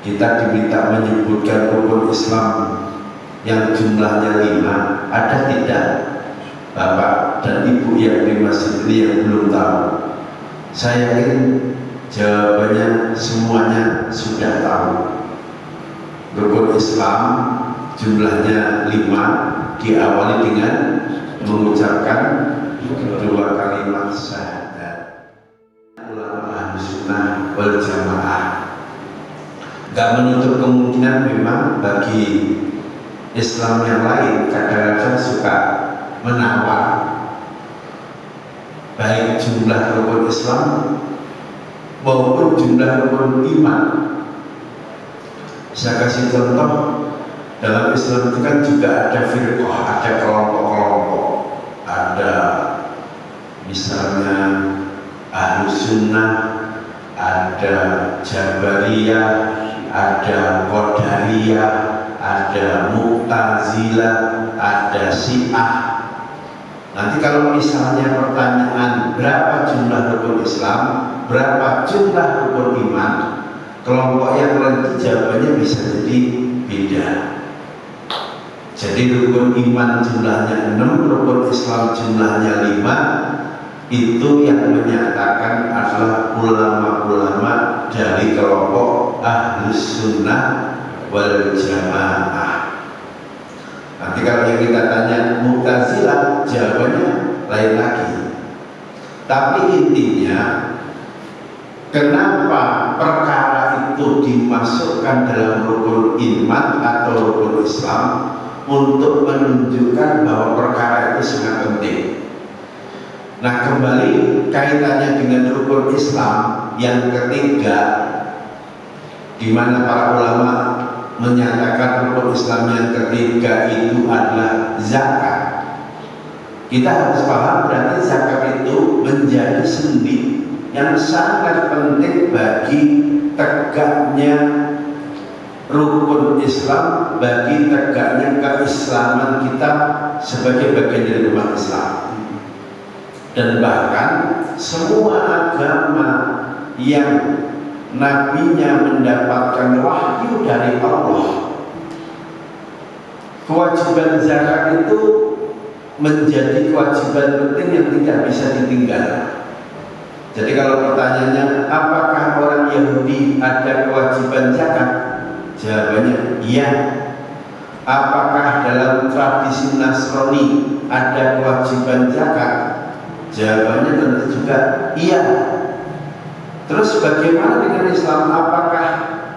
kita diminta menyebutkan rukun Islam yang jumlahnya 5, ada tidak Bapak dan Ibu yang di masjid ini yang belum tahu? Saya yakin jawabannya semuanya sudah tahu. Rukun Islam jumlahnya 5, diawali dengan mengucapkan 2 kalimat syahadat. Ulama Ahlus Sunnah wal Jamaah gak menutup kemungkinan memang bagi Islam yang lain kadang-kadang suka menawar baik jumlah rukun Islam maupun jumlah rukun iman. Saya kasih contoh, dalam Islam itu kan juga ada firqah, ada kelompok-kelompok, ada misalnya Ahlus Sunnah, ada Jabariyah, ada Qadariyah, ada Mu'tazilah, ada Syiah. Nanti kalau misalnya pertanyaan berapa jumlah rukun Islam, berapa jumlah rukun iman, kelompok yang lain jawabannya bisa jadi beda. Jadi rukun iman jumlahnya 6, rukun Islam jumlahnya 5. Itu yang menyatakan adalah ulama-ulama dari kelompok Ahlus Sunnah wal Jamaah. Nanti kalau yang kita tanya Mu'tazilah, jawabannya lain lagi. Tapi intinya, kenapa perkara itu dimasukkan dalam rukun iman atau rukun Islam? Untuk menunjukkan bahwa perkara itu sangat penting. Nah, kembali kaitannya dengan rukun Islam yang ketiga, di mana para ulama menyatakan rukun Islam yang ketiga itu adalah zakat. Kita harus paham berarti zakat itu menjadi sendi yang sangat penting bagi tegaknya rukun Islam, bagi tegaknya keislaman kita sebagai bagian dari umat Islam. Dan bahkan semua agama yang nabinya mendapatkan wahyu dari Allah, kewajiban zakat itu menjadi kewajiban penting yang tidak bisa ditinggal. Jadi kalau pertanyaannya apakah orang Yahudi ada kewajiban zakat, jawabannya iya. Apakah dalam tradisi Nasrani ada kewajiban zakat, jawabannya tentu juga iya. Terus bagaimana dengan Islam? Apakah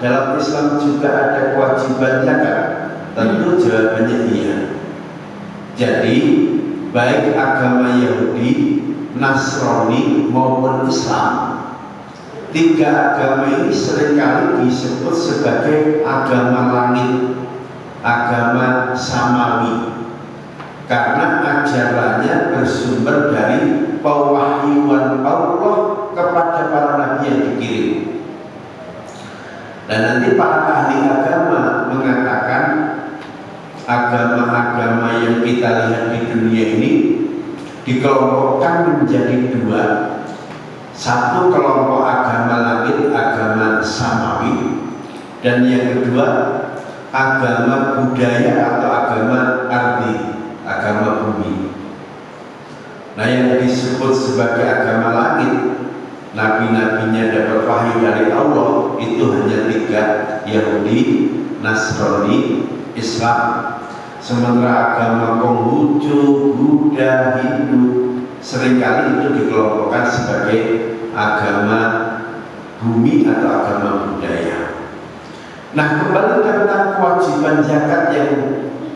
dalam Islam juga ada kewajiban zakat? Tentu jawabannya iya. Jadi baik agama Yahudi, Nasrani maupun Islam, tiga agama ini seringkali disebut sebagai agama langit, agama samawi, karena ajarannya bersumber dari pewahyuan Allah kepada para nabi yang dikirim. Dan nanti para ahli agama mengatakan agama-agama yang kita lihat di dunia ini dikelompokkan menjadi dua. Satu kelompok agama langit, agama samawi, dan yang kedua agama budaya atau agama ardi, agama bumi. Nah, yang disebut sebagai agama langit, nabi-nabinya dapat wahyu dari Allah, itu hanya tiga, Yahudi, Nasrani, Islam. Sementara agama Konghucu, Buddha, Hindu seringkali itu dikelompokkan sebagai agama bumi atau agama budaya. Nah, kembali tentang kewajiban zakat yang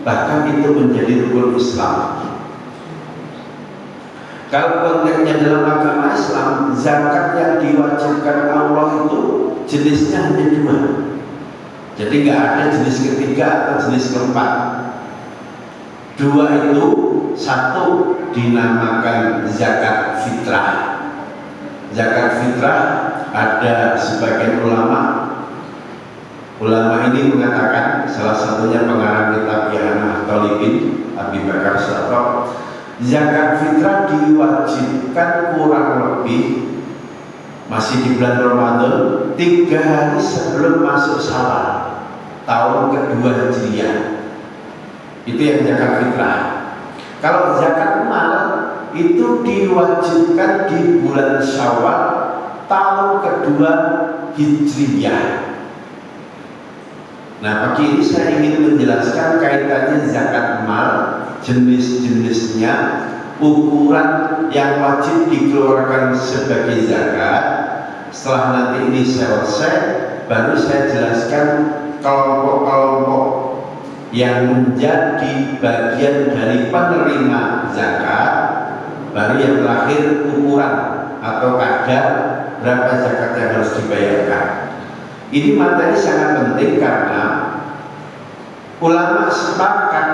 bahkan itu menjadi rukun Islam. Kalau konteksnya dalam agama Islam, zakat yang diwajibkan Allah itu jenisnya hanya dua. Jadi nggak ada jenis ketiga atau jenis keempat. Dua itu, satu dinamakan zakat fitrah. Zakat fitrah ada sebagian ulama ini mengatakan, salah satunya pengarang kitab Ihanah Talibin, Abi Bakar Syatok, zakat fitrah diwajibkan kurang lebih masih di bulan Ramadan, 3 hari sebelum masuk Syawal tahun kedua Hijriah, itu yang zakat fitrah. Kalau zakat mal itu diwajibkan di bulan Syawal tahun kedua Hijriah. Nah, pagi ini saya ingin menjelaskan kaitannya zakat mal, jenis-jenisnya, ukuran yang wajib dikeluarkan sebagai zakat. Setelah nanti ini selesai, baru saya jelaskan kelompok-kelompok yang menjadi bagian dari penerima zakat. Baru yang terakhir ukuran atau kadar berapa zakat yang harus dibayarkan. Ini materi sangat penting karena ulama sepakat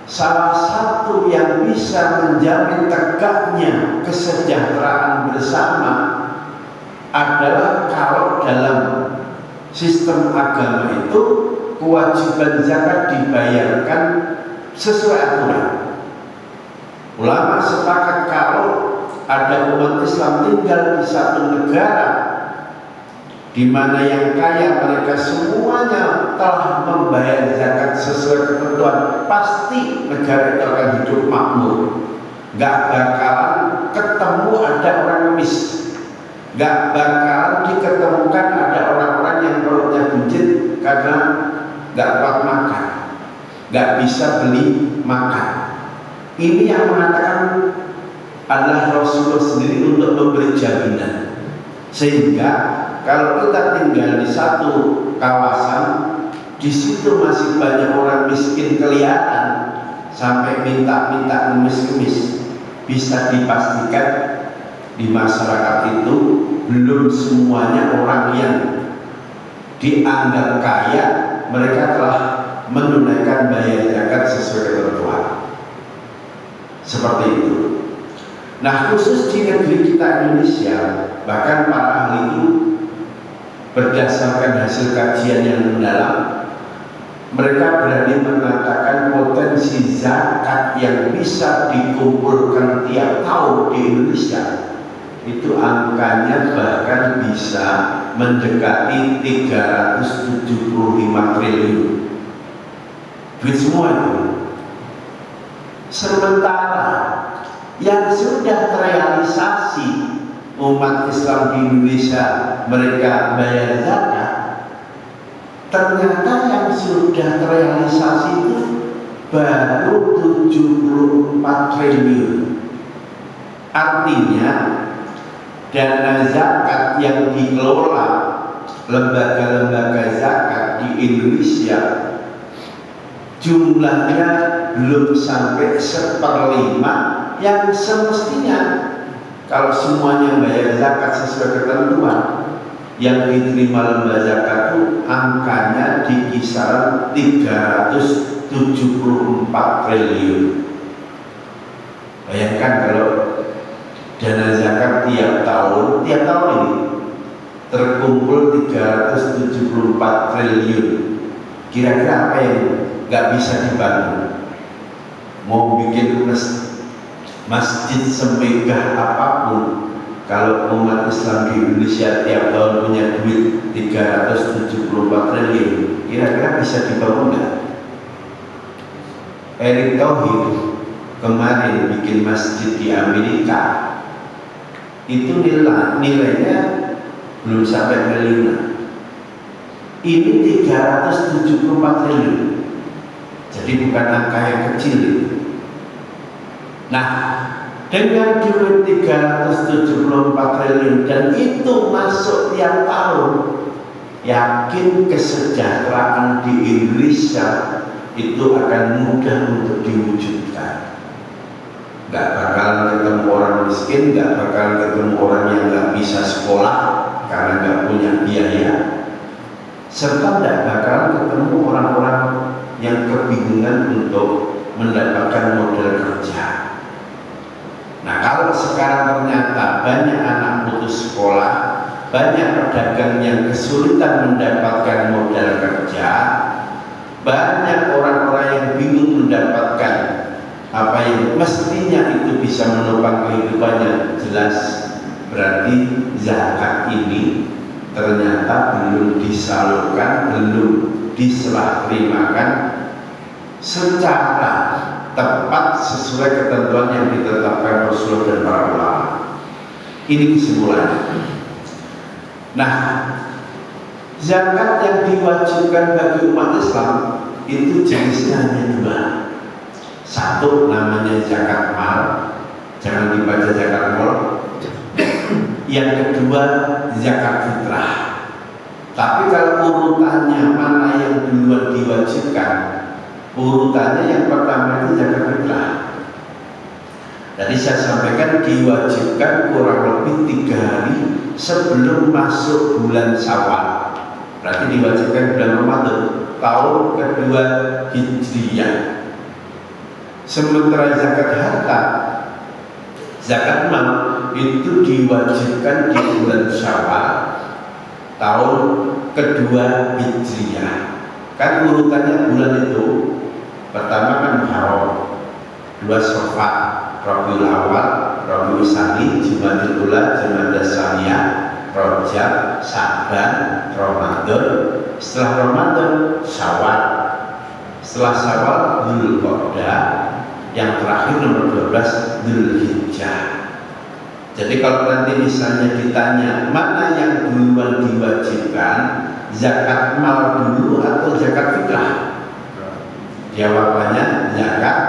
salah satu yang bisa menjamin tegaknya kesejahteraan bersama adalah kalau dalam sistem agama itu kewajiban zakat dibayarkan sesuai aturan. Ulama sepakat kalau ada umat Islam tinggal di satu negara di mana yang kaya mereka semuanya telah membayar zakat sesuai ketentuan, pasti negara itu akan hidup makmur. Gak bakalan ketemu ada orang ngemis, gak bakalan diketemukan ada orang-orang yang perutnya buncit karena gak kuat makan, gak bisa beli makan. Ini yang mengatakan adalah Rasulullah sendiri untuk memberi jaminan, sehingga kalau kita tinggal di satu kawasan, di situ masih banyak orang miskin kelihatan sampai minta-minta ngemis-ngemis, bisa dipastikan di masyarakat itu belum semuanya orang yang dianggap kaya mereka telah menunaikan bayar zakat sesuai ketentuan. Seperti itu. Nah, khusus di negeri kita Indonesia, bahkan para ahli itu berdasarkan hasil kajian yang mendalam, mereka berani mengatakan potensi zakat yang bisa dikumpulkan tiap tahun di Indonesia itu angkanya bahkan bisa mendekati 375 triliun. Duit semua itu. Sementara yang sudah terrealisasi umat Islam di Indonesia mereka bayar zakat, ternyata yang sudah terrealisasi itu baru 74 triliun. Artinya dana zakat yang dikelola lembaga-lembaga zakat di Indonesia jumlahnya belum sampai 1/5 yang semestinya kalau semuanya bayar zakat sesuai ketentuan yang diterima lembaga zakat itu angkanya di kisaran 374 triliun. Bayangkan kalau dana zakat tiap tahun ini terkumpul 374 triliun. Kira-kira apa yang gak bisa dibangun? Mau bikin masjid semegah apapun, kalau umat Islam di Indonesia tiap tahun punya duit 374 triliun, kira-kira bisa dibangun nggak? Erick Thohir kemarin bikin masjid di Amerika, itu nilainya belum sampai triliunan. Ini 374 triliun, jadi bukan angka yang kecil. Nah, dengan duit 374 triliun dan itu masuk tiap tahun, yakin kesejahteraan di Indonesia itu akan mudah untuk diwujudkan. Gak bakalan ketemu orang miskin, gak bakalan ketemu orang yang gak bisa sekolah karena gak punya biaya, serta gak bakalan ketemu orang-orang yang kebingungan untuk mendapatkan modal kerja. Nah, kalau sekarang ternyata banyak anak putus sekolah, banyak pedagang yang kesulitan mendapatkan modal kerja, banyak orang-orang yang bingung mendapatkan apa yang mestinya itu bisa menopang kehidupannya, jelas berarti zakat ini ternyata belum disalurkan, belum diserah terimakan secara tepat sesuai ketentuan yang ditetapkan Rasulullah dan para ulama. Ini kesimpulannya. Nah, zakat yang diwajibkan bagi umat Islam itu jenisnya hanya dua. Satu namanya zakat mal, jangan dibaca zakat mal. Yang kedua zakat fitrah. Tapi kalau urutannya mana yang duluan diwajibkan, urutannya yang pertama itu zakat fitrah. Tadi saya sampaikan diwajibkan kurang lebih 3 hari sebelum masuk bulan Syawal. Berarti diwajibkan bulan Ramadan tahun kedua Hijriah. Sementara zakat harta, zakat mal itu diwajibkan di bulan Syawal tahun kedua Hijriah. Kan urutannya bulan itu pertama kan Muharram, 2 Syawal, Rabiul Awal, Rabiul Tsani, Jumadil Ula, Jumadah Tsaniyah, Rajab, Sa'ban, Ramadan. Setelah Ramadan Syawal, setelah Syawal Dzulqa'dah, yang terakhir nomor 12 Dzulhijjah. Jadi kalau nanti misalnya ditanya mana yang duluan diwajibkan, zakat mal dulu atau zakat fitrah? Jawabannya zakat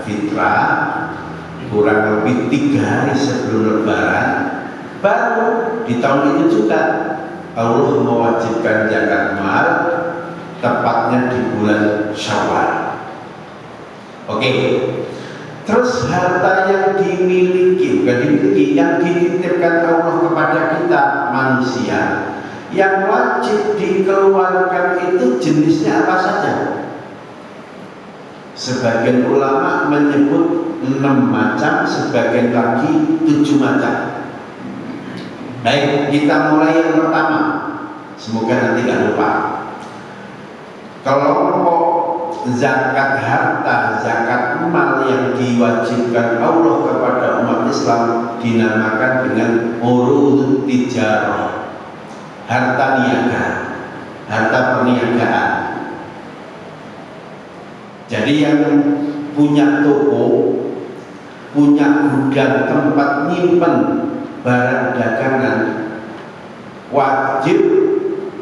fitrah kurang lebih 3 hari sebelum Lebaran. Baru di tahun itu juga Allah mewajibkan zakat mal, tepatnya di bulan Syawal. Oke. Terus harta yang dimiliki, bukan dimiliki, yang dititipkan Allah kepada kita manusia, yang wajib dikeluarkan itu jenisnya apa saja? Sebagian ulama menyebut 6 macam, sebagian lagi 7 macam. Baik, kita mulai yang pertama. Semoga nanti tidak lupa. Kelompok zakat harta, zakat mal yang diwajibkan Allah kepada umat Islam dinamakan dengan urud tijarah, harta niaga, harta perniagaan. Jadi yang punya toko, punya gudang tempat nyimpen barang dagangan, wajib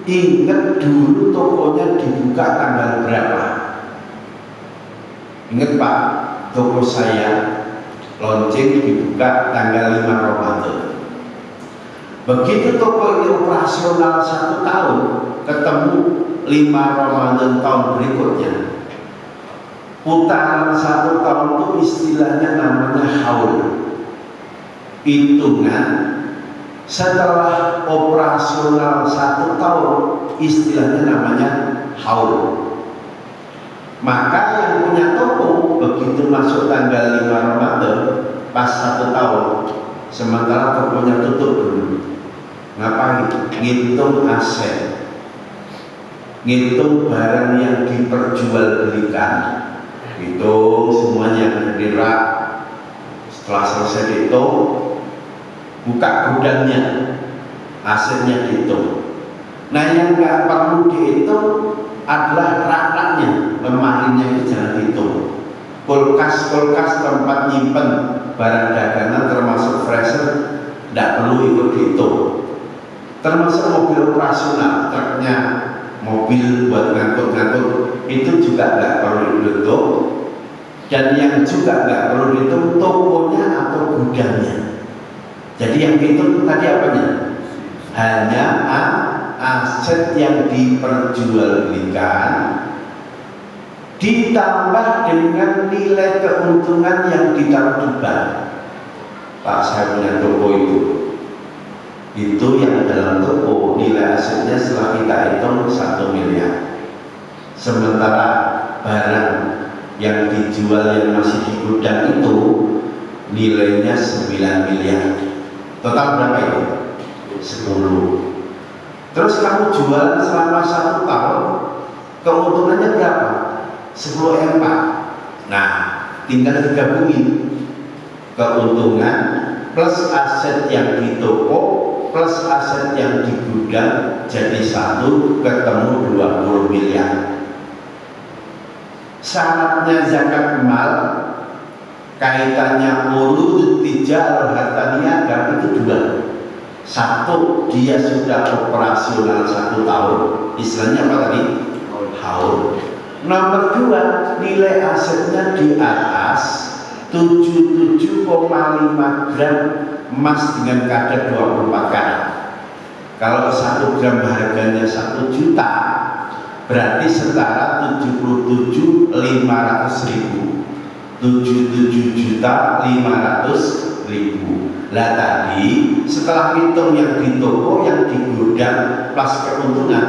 ingat dulu tokonya dibuka tanggal berapa. Ingat Pak, toko saya launching dibuka tanggal 5 Ramadan. Begitu toko ini operasional 1 tahun, ketemu 5 Ramadan tahun berikutnya, putaran 1 tahun itu istilahnya namanya haul. Hitungan setelah operasional 1 tahun istilahnya namanya haul. Maka yang punya toko begitu masuk tanggal 5 Ramadan pas 1 tahun, sementara tokonya tutup dulu, ngapain? Ngitung aset, ngitung barang yang diperjualbelikan, hitung semuanya yang ada di rak. Setelah selesai dihitung, buka gudangnya, asetnya dihitung. Nah yang nggak perlu dihitung adalah rak-raknya, lemarinya itu jangan dihitung. Kulkas tempat nyimpen barang dagangan termasuk freezer tidak perlu ikut dihitung. Termasuk mobil operasional, truknya, mobil buat ngangkut-ngangkut itu juga nggak perlu dihitung. Dan yang juga nggak perlu dihitung tokonya atau gudangnya. Jadi yang dihitung tadi apanya? Hanya aset yang diperjualbelikan ditambah dengan nilai keuntungan yang ditaruh di bank. Pak, saya punya toko itu yang dalam toko nilai asetnya setelah kita hitung 1 miliar. Sementara barang yang dijual yang masih di gudang itu nilainya 9 miliar. Total berapa itu? 10. Terus kamu jualan selama 1 tahun, keuntungannya berapa? 10 M4. Nah, tinggal digabungin keuntungan plus aset yang di toko plus aset yang di gudang jadi satu, ketemu 20 miliar. Syaratnya zakat mal kaitannya urut tijar harta niaga itu dua. Satu, dia sudah operasional 1 tahun, istilahnya apa tadi? Haul. Nomor dua, nilai asetnya di atas 77,5 gram emas dengan kadar 24 karat. Kalau 1 gram harganya 1 juta, berarti setara 77.500.000. 77.500.000. Lah tadi setelah hitung yang di toko, yang di gudang plus keuntungan,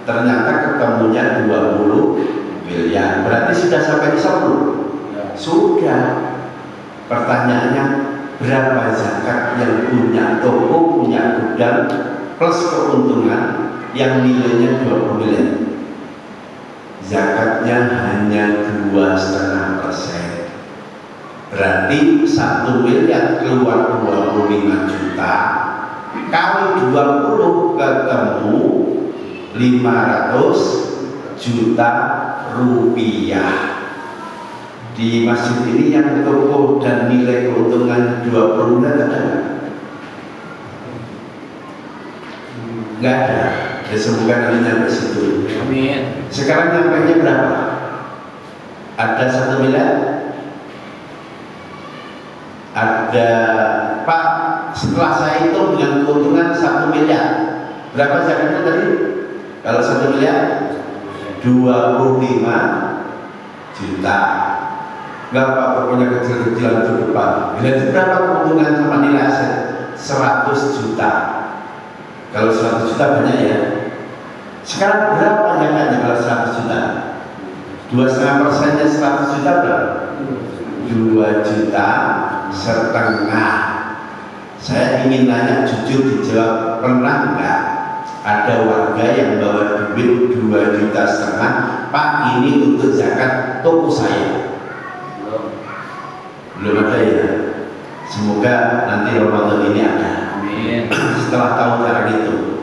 ternyata ketemunya 20 miliar. Berarti sudah sampai di 10? Sudah. Pertanyaannya, berapa zakat yang punya toko, punya gudang plus keuntungan yang nilainya 20 miliar? Zakatnya hanya 2,5%. Berarti 1 miliar keluar 25 juta, kali 20 ketemu 500 juta rupiah. Di masjid ini yang toko dan nilai keuntungan 20 miliar ada nggak? Nggak ada. Ya semoga nanti nyampe situ. Amin. Sekarang nyampainya berapa? Ada 1 miliar? Ada, Pak, setelah saya hitung dengan keuntungan 1 miliar, berapa zakatnya tadi? Kalau 1 miliar 25 juta. Enggak Pak, pokoknya kecil-kecilan itu depan. Itu berapa keuntungan sama nilai aset? 100 juta. Kalau 100 juta banyak ya. Sekarang berapa zakatnya kalau 100 juta? 2,5%-nya 100 juta berapa? 2,5 juta. Saya ingin nanya, jujur dijawab, pernah nggak ada warga yang bawa duit 2,5 juta, Pak, ini untuk zakat toko saya? Belum ada ya. Semoga nanti Ramadan ini ada. Amin. Setelah tahu cara itu.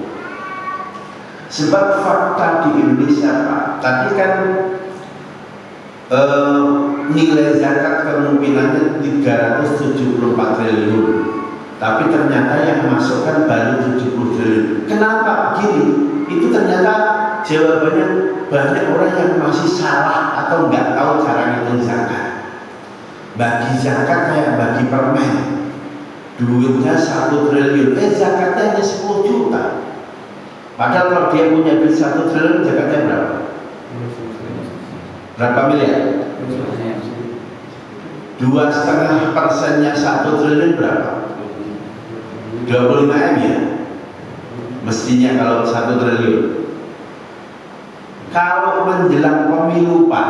Sebab fakta di Indonesia, Pak, tadi kan nilai zakat kemungkinannya 374 triliun, tapi ternyata yang masukkan baru 70 triliun. Kenapa begini? Itu ternyata jawabannya banyak orang yang masih salah atau nggak tahu cara ngitung zakat. Bagi zakat kayak bagi permen, duitnya 1 triliun, zakatnya hanya 10 juta. Padahal kalau dia punya duit 1 triliun, zakatnya berapa? Berapa miliar? 2,5%-nya 1 triliun berapa? 25 M ya? Mestinya kalau 1 triliun. Kalau menjelang pemilu, Pak,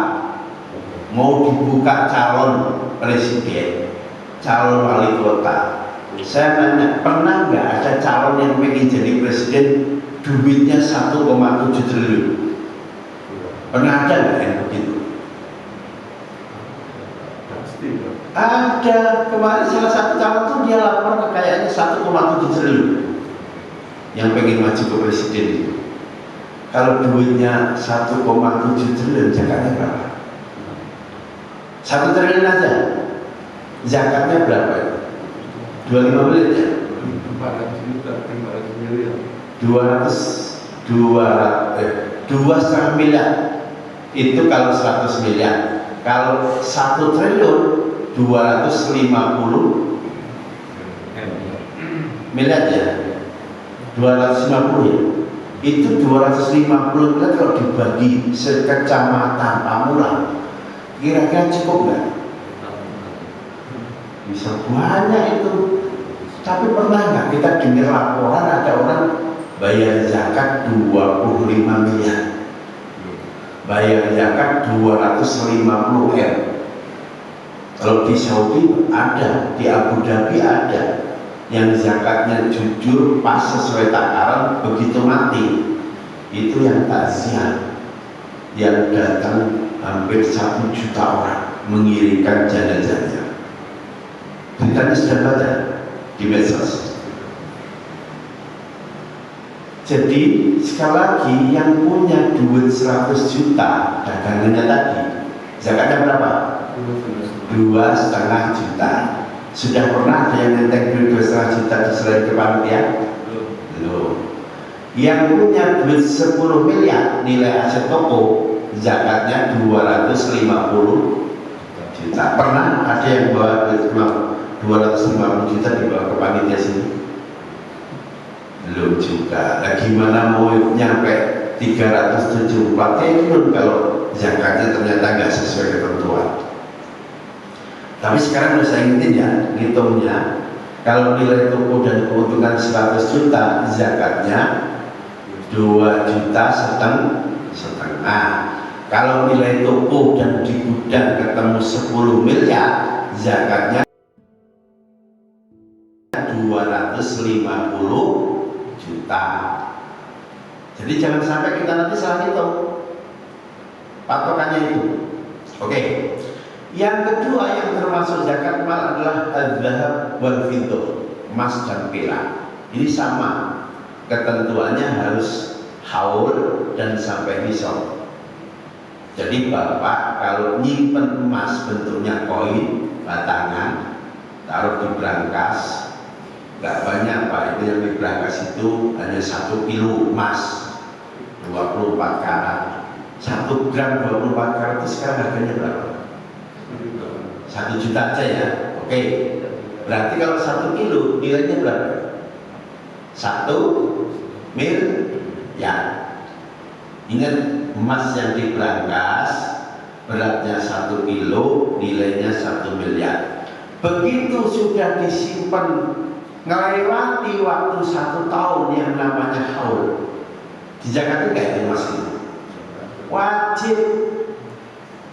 mau dibuka calon presiden, calon wali kota, saya tanya, pernah nggak ada calon yang pengen jadi presiden duitnya 1,7 triliun? Pernah ada nggak yang begitu? Ada. Kemarin salah satu calon tuh dia lapor kekayaannya 1,7 triliun yang pengen maju ke presiden itu. Kalau duitnya 1,7 triliun, zakatnya berapa? 1 triliun aja, zakatnya berapa? 25 miliar ya? 400 juta, 500 miliar. 2,5 miliar itu kalau 100 miliar. Kalau 1 triliun 250 miliar ya, 250 ya. Itu 250 miliar kalau dibagi sekecamatan Pamulang, kira-kira cukup nggak? Bisa banyak itu. Tapi pernah nggak kita dengar laporan ada orang bayar zakat 25 miliar, bayar zakat 250 M. Kalau di Saudi ada, di Abu Dhabi ada, yang zakatnya jujur pas sesuai takaran, begitu mati itu yang takziah, yang datang hampir 1 juta orang mengirimkan jenazahnya. Beritanya sudah baca di medsos. Jadi sekali lagi yang punya duit 100 juta dagangannya tadi, zakatnya berapa? 2,5 juta. Sudah pernah ada yang nenteng duit 2,5 juta diserahin ke panitia? Belum. Yang punya duit 10 miliar nilai aset toko, zakatnya 250 juta. Pernah ada yang bawa duit 250 juta dibawa ke panitia sini? Belum juga. Nah, gimana mau nyampe 374 triliun kalau zakatnya ternyata nggak sesuai ketentuan. Tapi sekarang udah saya ingetin ya, ngitungnya kalau nilai toko dan keuntungan 100 juta, zakatnya 2,5 juta. Kalau nilai toko dan di gudang ketemu 10 miliar, zakatnya 250 juta. Jadi jangan sampai kita nanti salah hitung patokannya itu. Oke. Yang kedua yang termasuk zakat mal adalah al-dzahab wal fiddah, emas dan perak. Ini sama, ketentuannya harus haul dan sampai nisab. Jadi bapak kalau nyimpen emas bentuknya koin batangan, taruh di brankas, nggak banyak pak, itu yang di brankas itu hanya 1 kilo emas 24 karat. 1 gram 24 karat itu sekarang harganya berapa? 1 juta aja ya. Oke. Berarti kalau 1 kilo nilainya berapa? 1 miliar. Ingat, emas yang di brankas beratnya 1 kilo, nilainya 1 miliar. Begitu sudah disimpan ngelewati waktu 1 tahun yang namanya haul, dizakat enggak itu emas itu? Wajib.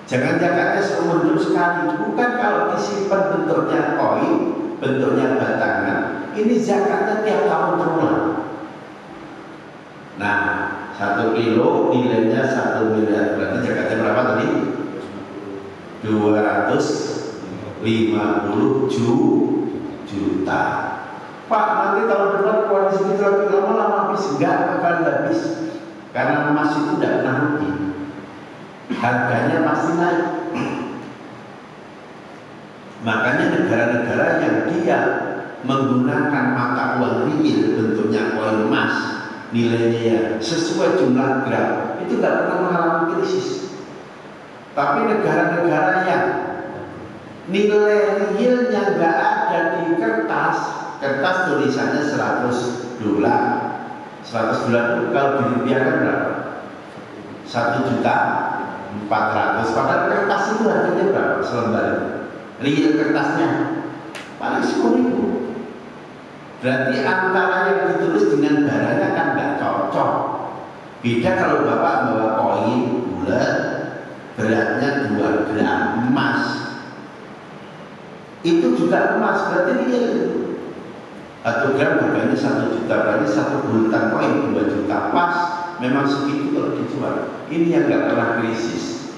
Jangan zakatnya seumur hidup sekali. Bukan kalau disimpan bentuknya koin, bentuknya batangan, ini zakatnya tiap tahun terulang. Nah, 1 kilo nilainya 1 miliar, berarti zakatnya berapa tadi? 250 juta. Pak, nanti tahun depan koalisi kita lagi lama-lama habis. Enggak akan habis, karena emas itu tidak pernah rugi, harganya pasti naik. Makanya negara-negara yang dia menggunakan mata uang real bentuknya koin emas, nilainya ya sesuai jumlah gram, itu tidak pernah mengalami krisis. Tapi negara-negara yang nilai realnya nggak ada di kertas tulisannya 100 dolar. 100 dolar itu kalau dirupiahkan berapa? 1.400.000. Padahal kertas itu harganya berapa selembar itu? Real kertasnya paling 10.000. Berarti antara yang ditulis dengan barangnya kan nggak cocok. Beda kalau bapak bawa koin bulat, beratnya 2 gram emas, itu juga emas, berarti real itu. 1 gram harganya 1 juta, berarti 1 bulatan koin 2 juta pas. Memang segitu kalau dijual. Ini yang nggak pernah krisis.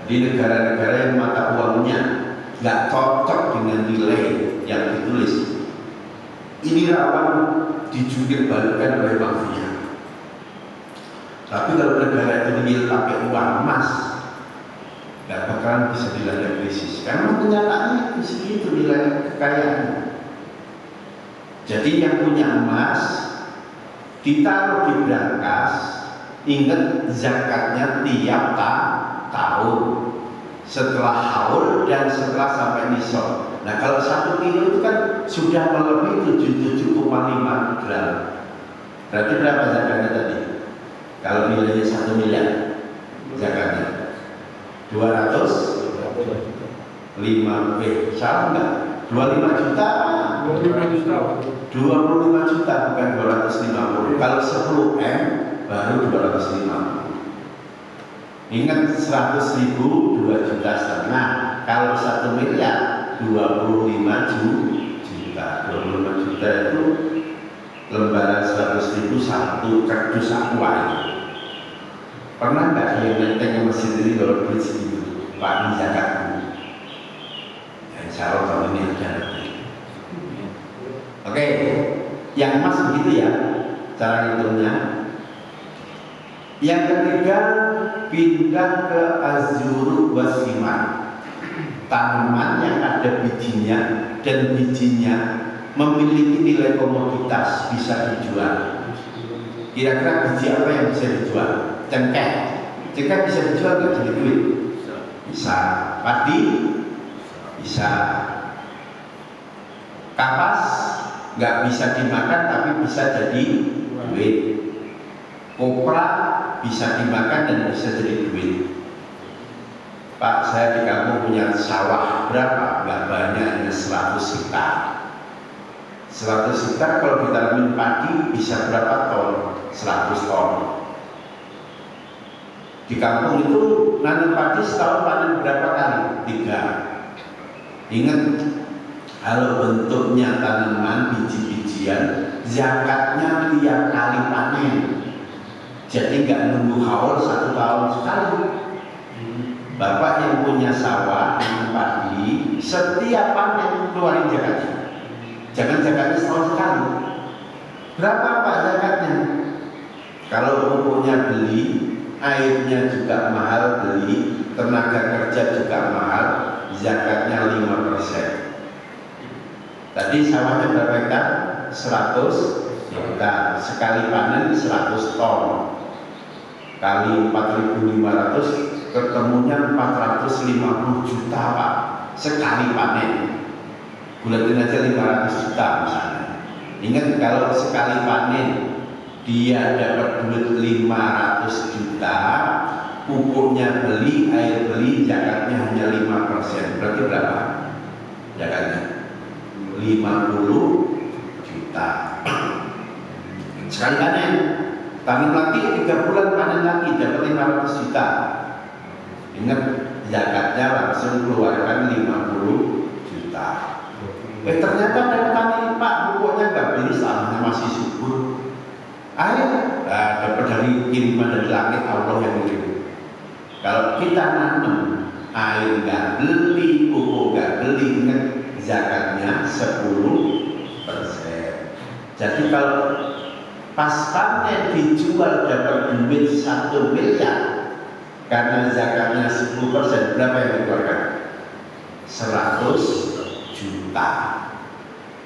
Di negara-negara yang mata uangnya nggak cocok dengan nilai yang ditulis, ini rawan dijungkir balikkan oleh mafia. Tapi kalau negara itu real pakai uang emas, nggak bakalan bisa dilanda krisis. Karena kenyataannya segitu nilai kekayaannya. Jadi yang punya emas ditaruh di brankas, ingat zakatnya tiap tahun setelah haul dan setelah sampai nisab. Nah kalau 1 kilo itu kan sudah melebihi 77,5 gram. Berarti berapa zakatnya tadi? Kalau nilainya 1 miliar, zakatnya 205, salah enggak? 25 juta? 25 juta. 25 juta bukan 250. Kalau 10 M baru 250. Ingat 100.000 2,5 juta. Kalau 1 miliar 25 juta. 25 juta itu lembaran 100.000 satu kardus aqua. Pernah nggak yang nenteng mesin ini kalau duit segitu? Pak, ini zakatku. Ya, insya Allah tahun ini ada. begitu ya cara hitungnya. Yang ketiga, pindah ke azuru wasiman, tanaman yang ada bijinya dan bijinya memiliki nilai komoditas bisa dijual. Kira-kira biji apa yang bisa dijual? Cengkeh. Cengkeh bisa dijual nggak jadi duit? Bisa. Padi? Bisa. Kapas nggak bisa dimakan tapi bisa jadi duit. Kopra bisa dimakan dan bisa jadi duit. Pak, saya di kampung punya sawah berapa? Nggak banyak, hanya 100 hektar. 100 hektar kalau ditanamin padi bisa berapa ton? 100 ton. Di kampung itu nanam padi setahun panen berapa kali? 3. Ingat, kalau bentuknya tanaman biji-bijian, zakatnya tiap kali panen. Jadi nggak nunggu haul 1 tahun sekali. Bapak yang punya sawah dengan padi, setiap panen keluarin zakatnya. Jangan zakatnya setahun sekali. Berapa Pak zakatnya? Kalau pupuknya beli, airnya juga mahal beli, tenaga kerja juga mahal, zakatnya 5%. Tadi sawahnya berapa hektar? 100 hektar. Sekali panen 100 ton. Kali 4.500 ketemunya 450 juta Pak sekali panen. Bulatin aja 500 juta misalnya. Ingat, kalau sekali panen dia dapat duit 500 juta, pupuknya beli, air beli, zakatnya hanya 5%. Berarti berapa zakatnya? 50 juta sekali panen. Tanam lagi 3 bulan panen lagi dapat 500 juta. Ingat, zakatnya langsung keluarkan 50 juta. Ternyata ada petani, Pak, pupuknya nggak beli, tanahnya masih subur. Air dapat dari kiriman dari langit, Allah yang kirim. Kalau kita nanam, air nggak beli, pupuk nggak beli, ingat zakatnya 10%. Jadi kalau pas panen dijual dapat duit 1 miliar, karena zakatnya 10%, berapa yang dikeluarkan? 100 juta.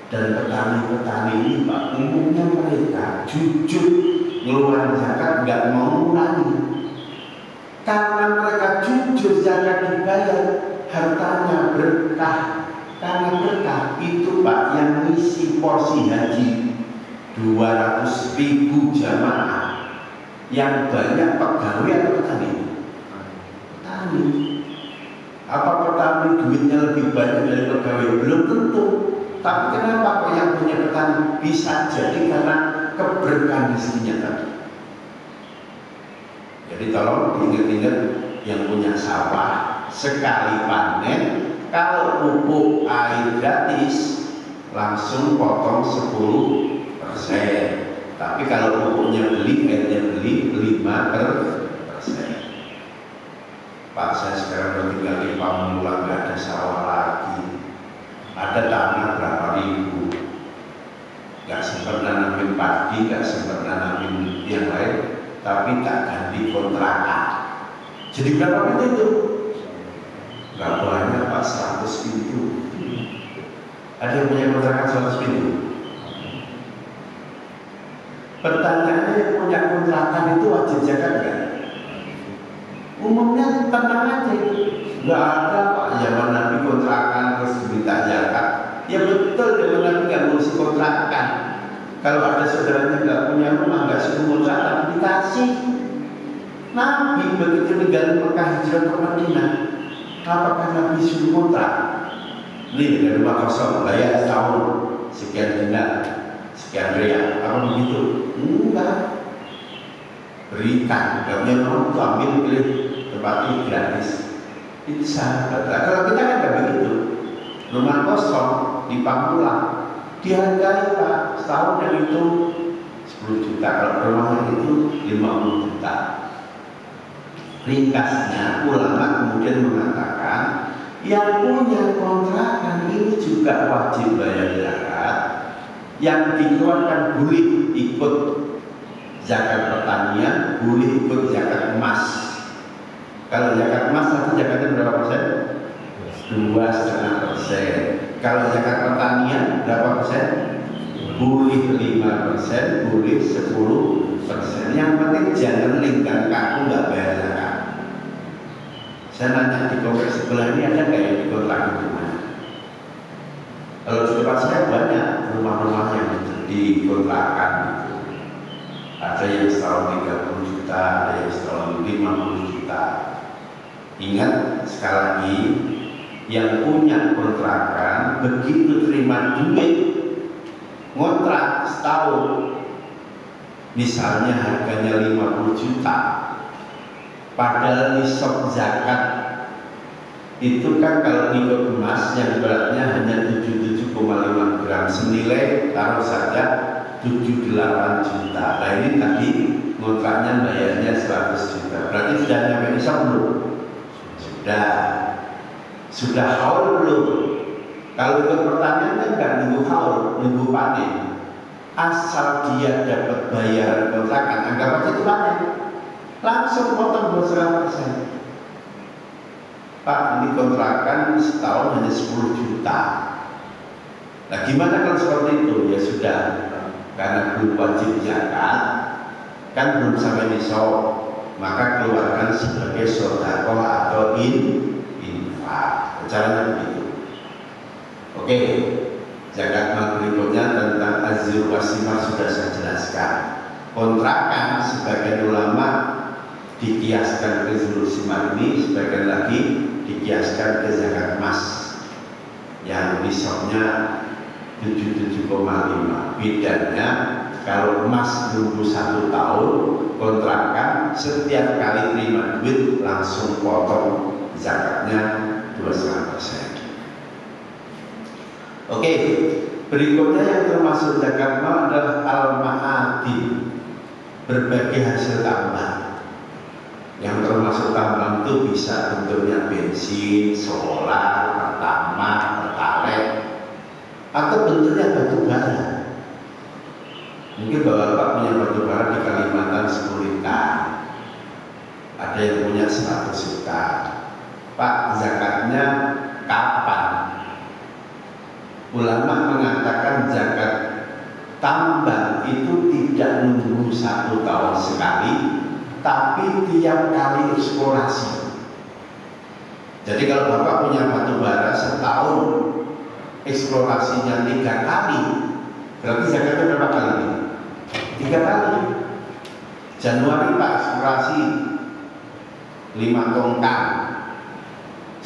Dan petani-petani ini Pak, umumnya mereka jujur ngeluarin zakat, nggak mau ngurangi. Karena mereka jujur zakat dibayar, hartanya berkah. Karena berkah itu Pak, yang ngisi porsi haji 200.000 jamaah, yang banyak pegawai atau petani? Petani. Apa petani duitnya lebih banyak dari pegawai? Belum tentu. Tapi kenapa kok yang punya petani? Bisa jadi karena keberkahan rezekinya tadi. Jadi tolong diingat-ingat, yang punya sawah sekali panen, kalau pupuk air gratis langsung potong 10%. Tapi kalau pupuknya beli, airnya beli 5%. Pak, saya sekarang udah tinggal di Pamulang, nggak ada sawah lagi. Ada tanah berapa ribu, nggak sempat nanamin padi, nggak sempat nanamin yang lain, tapi tak ganti kontrakan. Jadi berapa itu? Nggak banyak Pak, 100 pintu. Ada yang punya kontrakan 100 pintu? Pertanyaannya, yang punya kontrakan itu wajib zakat nggak? Umumnya tenang aja, nggak ada Pak zaman Nabi kontrakan terus minta zakat. Ya betul, zaman Nabi nggak ngurusi kontrakan. Kalau ada saudaranya nggak punya rumah, nggak suruh kontrakan, dikasih. Nabi begitu meninggalkan Mekah hijrah ke Madinah, apakah Nabi suruh kontrak? Nih, dari rumah kosong, bayar setahun sekian dinar, sekian rial, apa begitu? Enggak. Berikan, nggak punya rumah itu ambil, pilih tempatnya gratis. Itu sahabat. Kalau kita kan nggak begitu. Rumah kosong di Pamulang dihargai Pak, setahun yang itu 10 juta, kalau rumahnya itu 50 juta. Ringkasnya, ulama kemudian mengatakan yang punya kontrakan ini juga wajib bayar zakat, yang dikeluarkan boleh ikut zakat pertanian, boleh ikut zakat emas. Kalau zakat emas nanti zakatnya berapa persen? 2,5%. Kalau zakat pertanian berapa persen? Boleh 5%, boleh 10%. Yang penting jangan lingkar kaku nggak bayar zakat. Saya nanya di kompleks sebelah ini ada nggak yang dikontrak rumah? Kalau di tempat saya banyak rumah-rumah yang dikontrakan gitu. Ada yang setahun 30 juta, ada yang setahun 50 juta. Ingat sekali lagi, yang punya kontrakan begitu terima duit ngontrak setahun, misalnya harganya 50 juta, padahal nisab zakat itu kan kalau ikut emas yang beratnya hanya 77,5 gram, senilai taruh saja 78 juta. Nah ini tadi kontraknya bayarnya 100 juta, berarti sudah nyampe nisab belum? Sudah haul belum? Kalau ikut pertanian kan nggak nunggu haul, nunggu panen. Asal dia dapat bayar kontrakan, anggap aja itu panen, langsung potong 2,5%. Pak, ini kontrakan setahun hanya 10 juta. Nah gimana kalau seperti itu? Ya sudah, karena belum wajib zakat, kan belum sampai nisab, maka keluarkan sebagai sedekah atau infak. Caranya begitu. Oke, zakat mal berikutnya tentang azur wasimah sudah saya jelaskan. Kontrakan sebagian ulama dikiaskan ke zulsimah ini, sebagian lagi dikiaskan ke zakat emas yang nisabnya 77,5. Bedanya kalau emas nunggu 1 tahun, kontrakan setiap kali terima duit langsung potong zakatnya 2,5%. Oke, berikutnya yang termasuk zakat mal adalah al-ma'adin, berbagai hasil tambang. Yang termasuk tambang itu bisa bentuknya bensin, solar, pertamax, pertalite, atau bentuknya batu bara. Mungkin bapak punya batu bara di Kalimantan 10 hektar, ada yang punya 100 hektar. Pak, zakatnya kapan? Ulama mengatakan zakat tambang itu tidak nunggu 1 tahun sekali, tapi tiap kali eksplorasi. Jadi kalau bapak punya batu bara setahun, eksplorasinya 3 kali, berarti zakatnya berapa kali? 3 kali. Januari Pak eksplorasi 5 tongkang.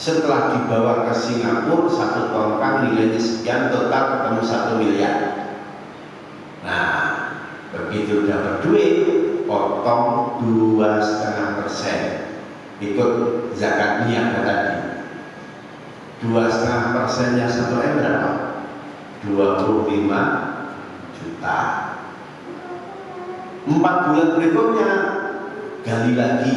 Setelah dibawa ke Singapura 1 tongkang nilainya sekian, total ketemu 1 miliar. Nah, begitu dapat duit, potong 2,5%. Ikut zakat niat tadi. 2,5%-nya 1 M berapa? 25 juta. 4 bulan berikutnya gali lagi,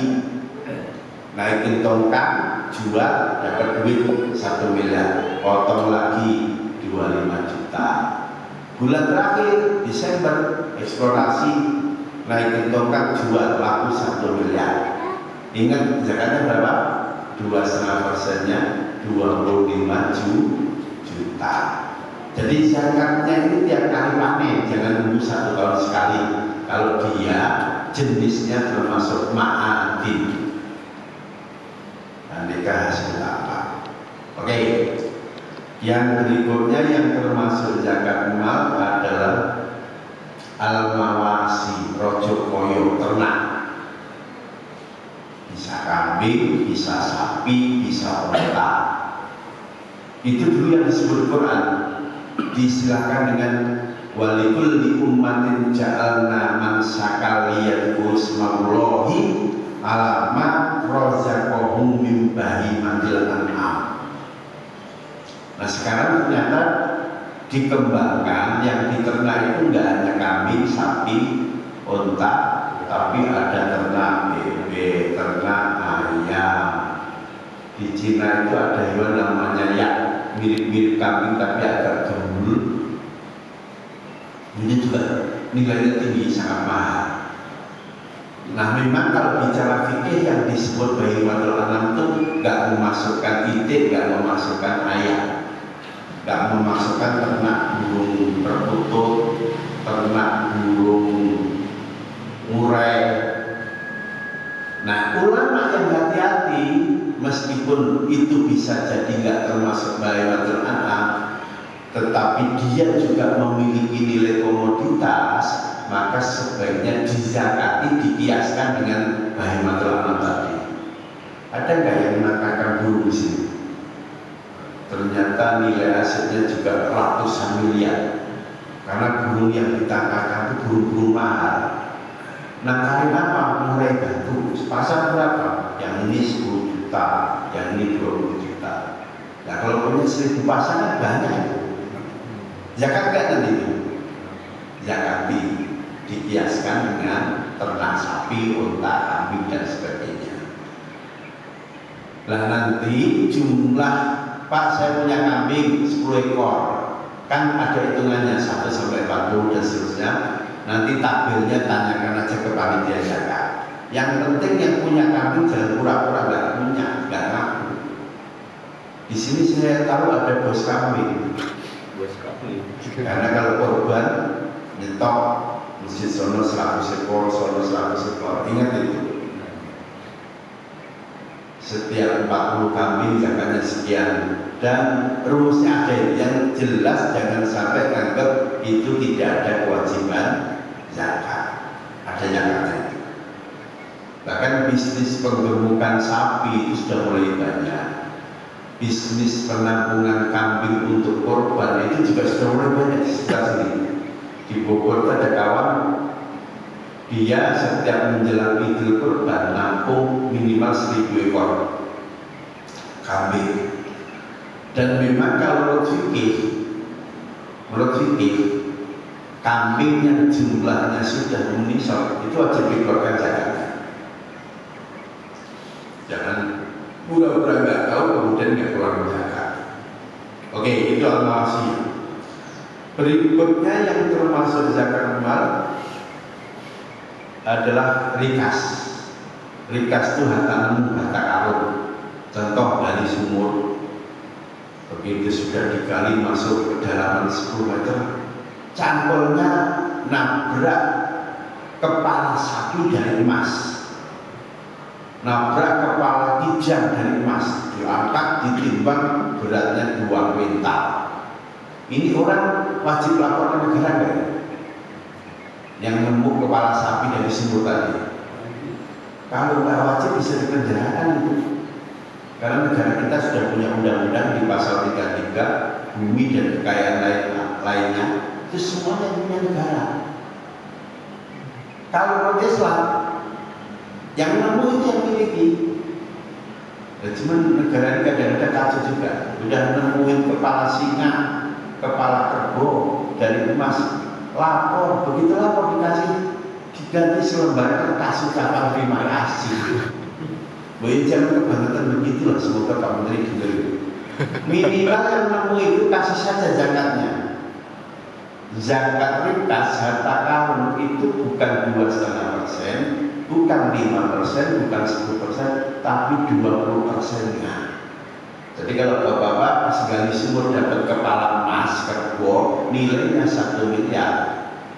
naikin tongkang, jual, dapat duit 1 miliar, potong lagi 25 juta. Bulan terakhir Desember eksplorasi, naikin tongkang, jual, laku 1 miliar. Ingat zakatnya berapa? 2,5%-nya 25 juta. Jadi zakatnya ini tiap kali panen, jangan nunggu 1 tahun sekali. Kalau dia jenisnya termasuk ma'adin, aneka hasil tambang. Oke, yang berikutnya yang termasuk zakat mal adalah al-mawasi, rojo koyo, ternak. Bisa kambing, bisa sapi, bisa unta. Itu dulu yang disebut Quran, diistilahkan dengan walikul li ummatin ja'alna man sakaliyadku ismallahi alamat rozaqahum min bahimatil an'am. Nah sekarang ternyata dikembangkan, yang diternak itu enggak hanya kambing, sapi, unta, tapi ada ternak bebek, ternak ayam. Di Cina itu ada hewan namanya yak, mirip-mirip kambing tapi agak gembul. nilainya tinggi, sangat mahal. Nah memang kalau bicara fikih yang disebut bahimatul anam itu nggak memasukkan itik, nggak memasukkan ayam, nggak memasukkan ternak burung perkutut, ternak burung murai. Nah ulama yang hati-hati, meskipun itu bisa jadi nggak termasuk bahimatul anam, tetapi dia juga memiliki nilai komoditas, maka sebaiknya dizakati, dikiaskan dengan bahimatul anam tadi. Ada nggak yang menangkapkan burung di sini? Ternyata nilai asetnya juga ratusan miliar, karena burung yang ditangkapkan itu burung-burung mahal. Nah karena apa? Mulai batu, pasar berapa? Yang ini 10 juta, yang ini 20 juta. Nah kalau punya 1000 pasar kan banyak itu. Zakat nggak nanti itu? Zakat dikiaskan dengan ternak sapi, unta, kambing dan sebagainya. Nah nanti jumlah, Pak saya punya kambing 10 ekor, kan ada hitungannya 1 sampai 40 dan seterusnya. Nanti tabelnya tanyakan aja ke panitia zakat. Yang penting yang punya kambing jangan pura-pura nggak punya, nggak ngaku. Di sini saya tahu ada bos kambing. Karena kalau korban nyetok masjid sono 100 ekor, sono 100 ekor, ingat itu. Setiap 40 kambing zakatnya sekian, dan rumusnya ada yang jelas, jangan sampai anggap itu tidak ada kewajiban zakat. Ada zakatnya. Bahkan bisnis penggemukan sapi itu sudah mulai banyak. Bisnis penampungan kambing untuk korban itu juga sudah mulai banyak di sekitar sini. Di Bogor ada kawan, dia setiap menjelang Idul Kurban nampung minimal 1000 ekor kambing. Dan memang kalau menurut fikih kambing yang jumlahnya sudah menisab itu wajib dikeluarkan zakatnya. Jangan pura-pura nggak tahu kemudian nggak keluar zakat. Oke, itu al-mawasi. Berikutnya yang termasuk zakat mal adalah rikas. Rikas itu harta karun. Contoh dari sumur, begitu sudah digali masuk ke kedalaman 10 meter, cangkulnya nabrak kepala sapi dari emas, nabrak kepala kijang dari emas, diangkat ditimbang beratnya 2 kuintal. Ini orang wajib lapor ke negara nggak? Yang nemu kepala sapi dari sumur tadi. Kalau nggak wajib bisa dipenjarakan itu. Karena negara kita sudah punya undang-undang di pasal 33, bumi dan kekayaan lainnya itu semuanya punya negara. Kalau Islam yang nemu itu yang miliki. Dan cuman negara ini kadang-kadang kacau juga. Udah nemuin kepala singa, kepala kerbau dari emas, lapor, begitu lapor dikasih diganti selembar kertas ucapan terima kasih. Boleh jangan kebangetan begitulah, semoga Pak Menteri dengar. Minimal yang nemu itu kasih saja zakatnya. Zakat rikas harta karun itu bukan 2,5%, bukan 5%, bukan 10%, tapi 20%-nya. Jadi kalau bapak-bapak pas gali sumur dapat kepala emas kerbau nilainya 1 miliar,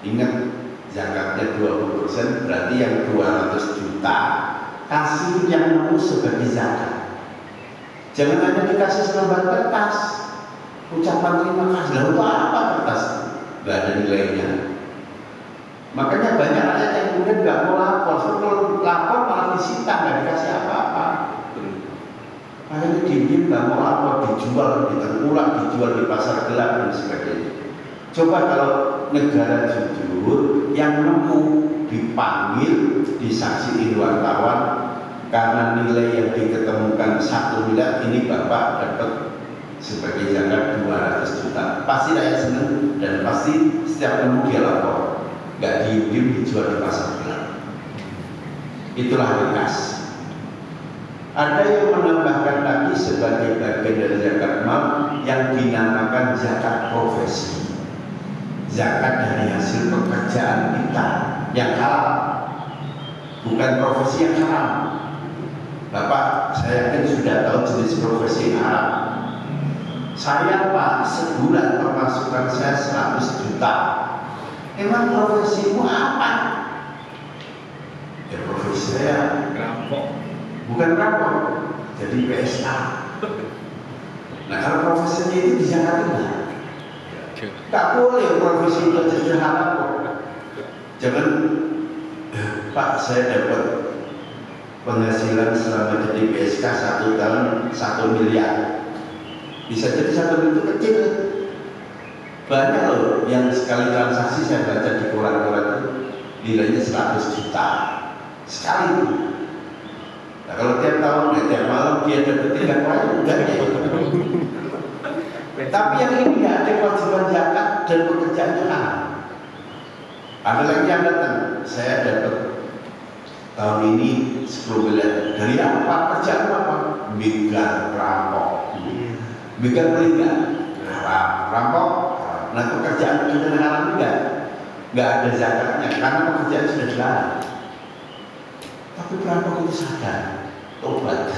ingat zakatnya 20%, berarti yang 200 juta kasih yang nemu sebagai zakat. Jangan hanya dikasih selembar kertas ucapan terima kasih. Lalu apa kertas? Gak ada nilainya. Makanya banyak rakyat yang kemudian gak mau lapor. Kalau lapor malah disita, gak dikasih apa-apa. Makanya diem gak mau lapor, dijual, ditengkulak, dijual di pasar gelap dan sebagainya. Coba kalau negara jujur, yang nemu dipanggil, disaksiin wartawan, karena nilai yang diketemukan 1 miliar, ini bapak dapat sebagai zakat 200 juta. Pasti rakyat senang dan pasti setiap nemu dia lapor, nggak diem dijual di pasar gelap. Itulah rikas. Ada yang menambahkan lagi sebagai bagian dari zakat mal yang dinamakan zakat profesi. zakat dari hasil pekerjaan kita yang halal, bukan profesi yang haram. Bapak, saya yakin sudah tahu jenis profesi yang haram. Saya Pak, sebulan pemasukan saya 100 juta. Emang profesimu apa? Ya profesi saya rampok. Bukan rampok, jadi PSA. Nah kalau profesinya itu dizakat enggak? Tak boleh profesi itu jadi haram kok. Jangan, Pak saya dapat penghasilan selama jadi PSK 1 tahun 1 miliar. Bisa jadi 1 miliar itu kecil. Banyak loh yang sekali transaksi saya baca di koran-koran itu nilainya 100 juta sekali. Nah kalau tiap tahun, tiap malam dia dapat 3 kali, udah ya. Tapi yang ini nggak ada kewajiban zakat dan pekerjaannya haram. Ada lagi yang datang, saya dapat tahun ini 10 miliar. Dari apa? Kerjaan apa? Begal, rampok. Begal beringat, rampok. Nah pekerjaan kita haram enggak? Enggak ada zakatnya karena pekerjaan sudah dilarang. Tapi perampok itu sadar, tobat.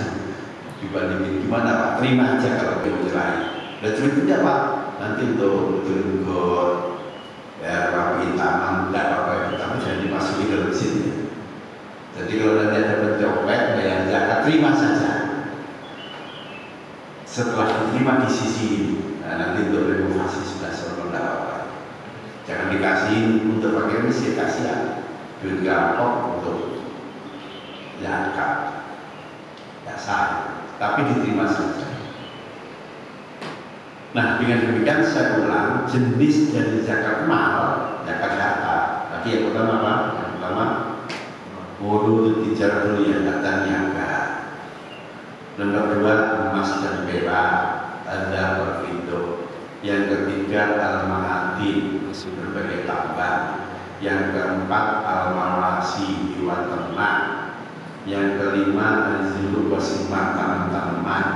Dibandingin gimana Pak? Terima aja kalau dia mencerai. Dan berikutnya Pak, nanti untuk got, ya rapiin taman, tidak apa-apa tapi jangan dimasuki dalam sini. Jadi kalau nanti ada pencopet, bayar zakat, terima saja. Setelah diterima di sisi ini, nah nanti untuk renovasi sudah selesai, tidak apa-apa. Jangan dikasih untuk pakai mesin, kasih ya, duit gampang untuk zakat, tidak sah, tapi diterima saja. Nah dengan demikian saya ulang jenis dari zakat mal, zakat harta. Tadi yang pertama apa? Yang pertama wudhu tijar dulu yang harta niaga. Nomor 2 emas dan perak, tanda berfido. Yang ketiga al-mahati, berbagai tambang. Yang keempat al-mawasi, hewan ternak. Yang kelima al-zilu wasimah, tanaman.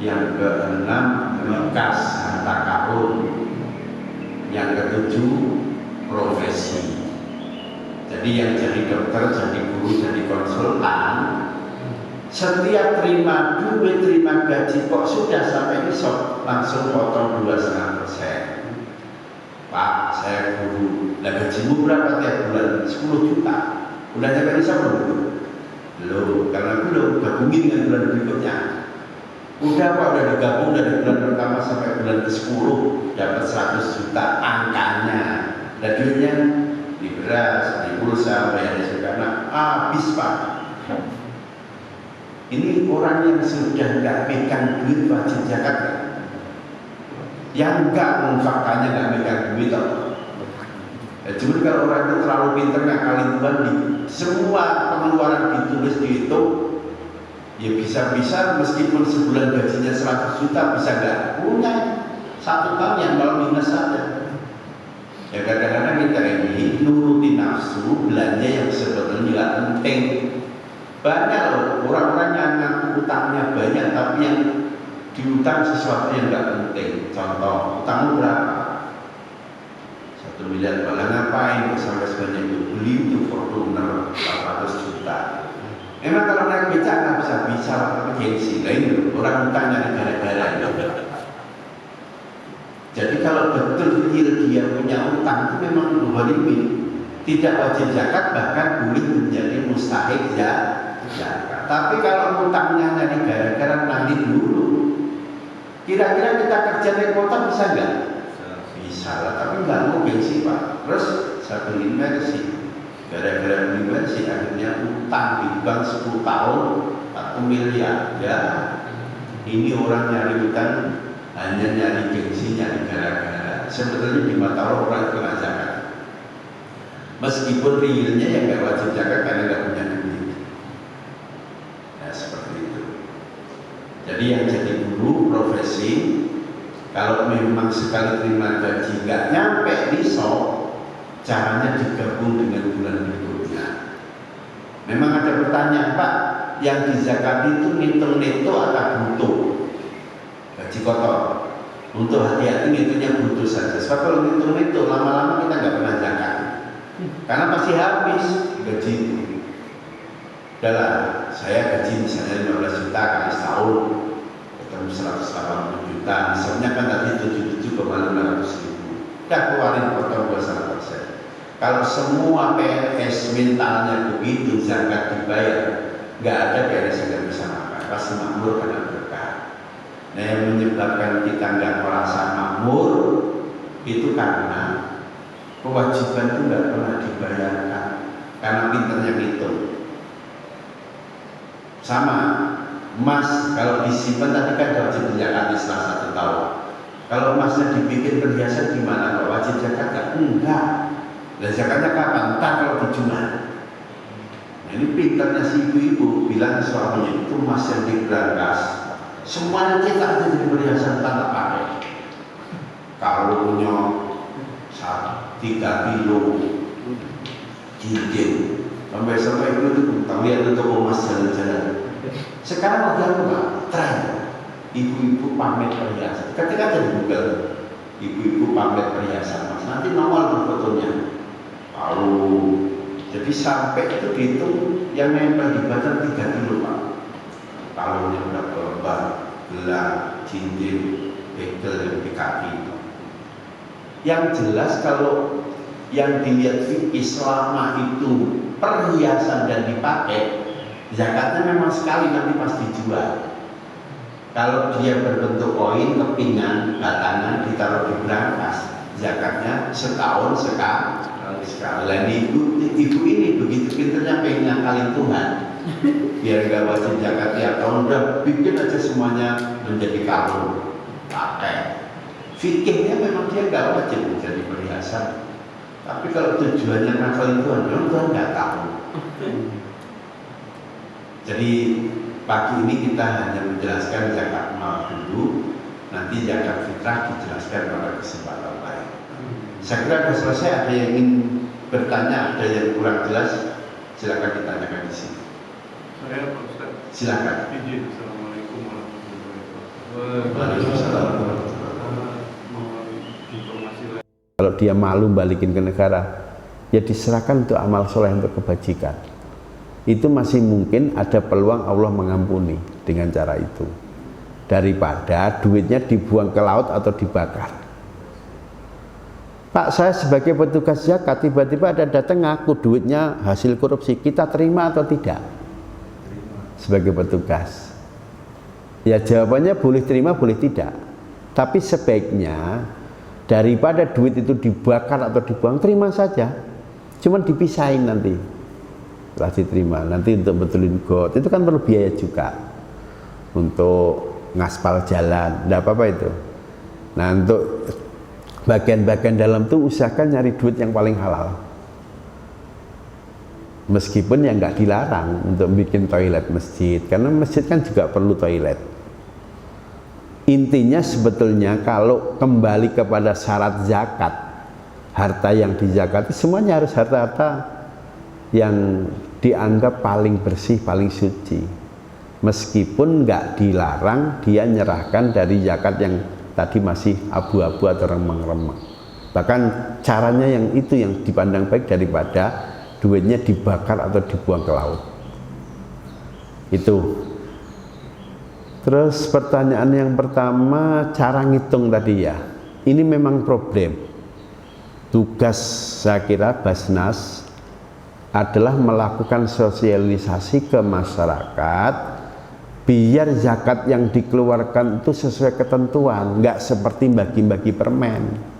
Yang keenam rikas, harta karun. Yang ketujuh profesi. Jadi yang jadi dokter, jadi guru, jadi konsultan, setiap terima duit, terima gaji kok sudah sampai besok langsung potong 2,5%. Pak, saya guru, lah gajimu berapa tiap bulan? 10 juta. Udah sampai besok belum? Belum, karena belum gabungin dengan bulan berikutnya. Udah Pak, udah digabung dari bulan pertama sampai bulan ke-10 dapat 100 juta angkanya. Dan duitnya di beras, di pulsa, bayar karena habis Pak. Ini orang yang sudah nggak pegang duit wajib zakat kan? Yang nggak faktanya nggak pegang duit toh. Cuma kalau orang itu terlalu pintar ngakalin Tuhan, semua pengeluaran ditulis dihitung. Ya bisa-bisa meskipun sebulan gajinya 100 juta bisa nggak punya 1 tahun yang kalau minus saja. Ya kadang-kadang kita ini nuruti nafsu belanja yang sebetulnya nggak penting. Banyak loh orang-orang yang ngaku utangnya banyak tapi yang diutang sesuatu yang nggak penting. Contoh, utangmu berapa? 1 miliar. Malah ngapain sampai sebanyak itu? Beli itu Fortuner 400 juta. Memang kalau naik becak nggak bisa tapi gengsi lain orang utangnya negara-negara itu. Jadi kalau betul real dia punya utang itu memang zalimin, tidak wajib zakat bahkan boleh menjadi mustahik zakat. Tapi kalau utangnya dari gara-gara nanti dulu, kira-kira kita kerja naik motor bisa nggak? Bisa lah, tapi nggak mau gengsi Pak. Terus saya beli Mercy. Gara-gara beli bensin akhirnya utang di bank 10 tahun 1 miliar. Ya ini orang nyari utang hanya nyari gengsi, nyari gara-gara. Sebetulnya di mata orang kena zakat, meskipun realnya yang nggak wajib zakat karena nggak punya duit. Ya seperti itu. Jadi yang jadi guru profesi kalau memang sekali terima gaji nggak nyampe nisab, caranya digabung dengan bulan berikutnya. Memang ada pertanyaan Pak, yang dizakati itu ngitung neto atau bruto? Gaji kotor. Untuk hati-hati ngitungnya bruto saja. Sebab kalau ngitung neto lama-lama karena masih habis gaji itu. Udahlah, saya gaji misalnya 15 juta kali setahun ketemu 180 juta, misalnya kan tadi 77,500.000, udah keluarin potong 21%. Kalau semua PNS mentalnya begitu, zakat dibayar, nggak ada PNS yang nggak bisa makan, pasti makmur karena berkah. Nah, yang menyebabkan kita nggak merasa makmur itu karena kewajiban itu nggak pernah dibayarkan, karena pinternya hitung. Sama emas kalau disimpan tadi kan wajib zakat setelah 1 tahun. Kalau emasnya dibikin perhiasan gimana? Kalau wajib zakat kan? Enggak. Dan zakatnya kapan? Entah kalau dijual. Nah, ini pinternya si ibu-ibu bilang suaminya itu emas yang diberangkas semuanya cetak jadi perhiasan tanpa pakai. Kalungnya 3 kilo cincin sampai itu tahu lihat itu emas jalan-jalan. Sekarang lagi apa? Tren ibu-ibu pamer perhiasan. Ketika ada di Google ibu-ibu pamer perhiasan emas, nanti nongol fotonya. Jadi sampai itu dihitung yang nempel di badan 3 kilo Pak. Kalungnya berapa lembar, gelang, cincin, bekel yang di kaki. Yang jelas kalau yang dilihat fikih selama itu perhiasan dan dipakai, zakatnya memang sekali nanti pasti dijual. Kalau dia berbentuk koin, kepingan, batangan ditaruh di brankas, zakatnya setahun sekali. Dan ibu ini begitu pinternya pengen ngakalin Tuhan, biar gak wajib zakat tiap tahun, udah bikin aja semuanya menjadi kalung pakai. Fikihnya memang dia gak wajib menjadi perhiasan. Tapi kalau tujuannya ngakalin Tuhan, memang Tuhan nggak tahu. Jadi pagi ini kita hanya menjelaskan zakat mal dulu, nanti zakat fitrah dijelaskan pada kesempatan lain. Saya kira sudah selesai. Ada yang ingin bertanya, ada yang kurang jelas, silakan ditanyakan di sini. Saya Pak Ustaz. Silakan. Izin. Assalamualaikum warahmatullahi wabarakatuh. Waalaikumsalam. Kalau dia malu balikin ke negara, ya diserahkan untuk amal soleh, untuk kebajikan. Itu masih mungkin ada peluang Allah mengampuni dengan cara itu, daripada duitnya dibuang ke laut atau dibakar. Pak, saya sebagai petugas zakat tiba-tiba ada datang ngaku duitnya hasil korupsi, kita terima atau tidak? Sebagai petugas, ya jawabannya boleh terima boleh tidak, tapi sebaiknya daripada duit itu dibakar atau dibuang, terima saja, cuman dipisahin nanti setelah diterima. Nanti untuk betulin got itu kan perlu biaya juga, untuk ngaspal jalan, tidak apa-apa itu. Nah, untuk bagian-bagian dalam itu usahakan nyari duit yang paling halal, meskipun yang nggak dilarang untuk bikin toilet masjid, karena masjid kan juga perlu toilet. Intinya sebetulnya kalau kembali kepada syarat zakat, harta yang dizakati semuanya harus harta-harta yang dianggap paling bersih, paling suci, meskipun nggak dilarang dia nyerahkan dari zakat yang tadi masih abu-abu atau remeng-remeng. Bahkan caranya yang itu yang dipandang baik daripada duitnya dibakar atau dibuang ke laut. Itu. Terus pertanyaan yang pertama, cara ngitung tadi ya, ini memang problem. Tugas saya kira Basnas adalah melakukan sosialisasi ke masyarakat biar zakat yang dikeluarkan itu sesuai ketentuan, nggak seperti bagi-bagi permen.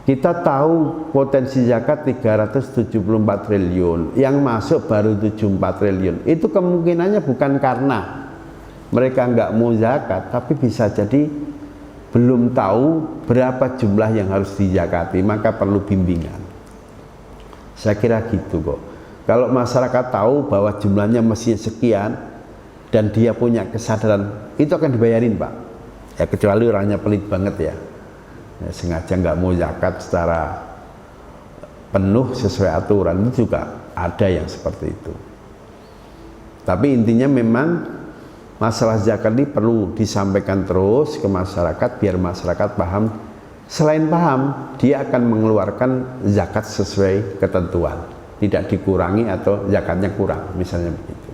Kita tahu potensi zakat 374 triliun, yang masuk baru 74 triliun. Itu kemungkinannya bukan karena mereka nggak mau zakat, tapi bisa jadi belum tahu berapa jumlah yang harus dizakati, maka perlu bimbingan. Saya kira gitu kok. Kalau masyarakat tahu bahwa jumlahnya masih sekian dan dia punya kesadaran, itu akan dibayarin Pak. Ya kecuali orangnya pelit banget ya, sengaja nggak mau zakat secara penuh sesuai aturan, itu juga ada yang seperti itu. Tapi intinya memang masalah zakat ini perlu disampaikan terus ke masyarakat biar masyarakat paham Selain paham, dia akan mengeluarkan zakat sesuai ketentuan, tidak dikurangi atau zakatnya kurang, misalnya begitu.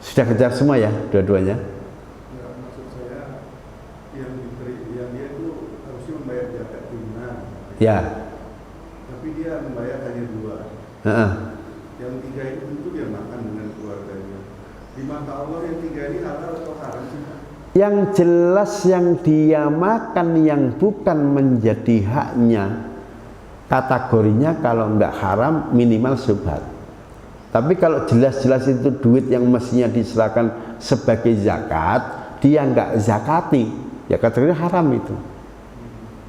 Sudah kejar semua ya, dua-duanya? Ya, maksud saya yang dia itu harusnya membayar zakat tunai. Ya. Tapi dia membayar hanya 2. Yang 3 itu tentu dia makan dengan keluarganya. Di mata Allah yang 3 ini halal atau haram sih? Yang jelas yang dia makan yang bukan menjadi haknya, kategorinya kalau enggak haram minimal syubhat. Tapi kalau jelas-jelas itu duit yang mestinya diserahkan sebagai zakat, dia enggak zakati, ya kategorinya haram itu.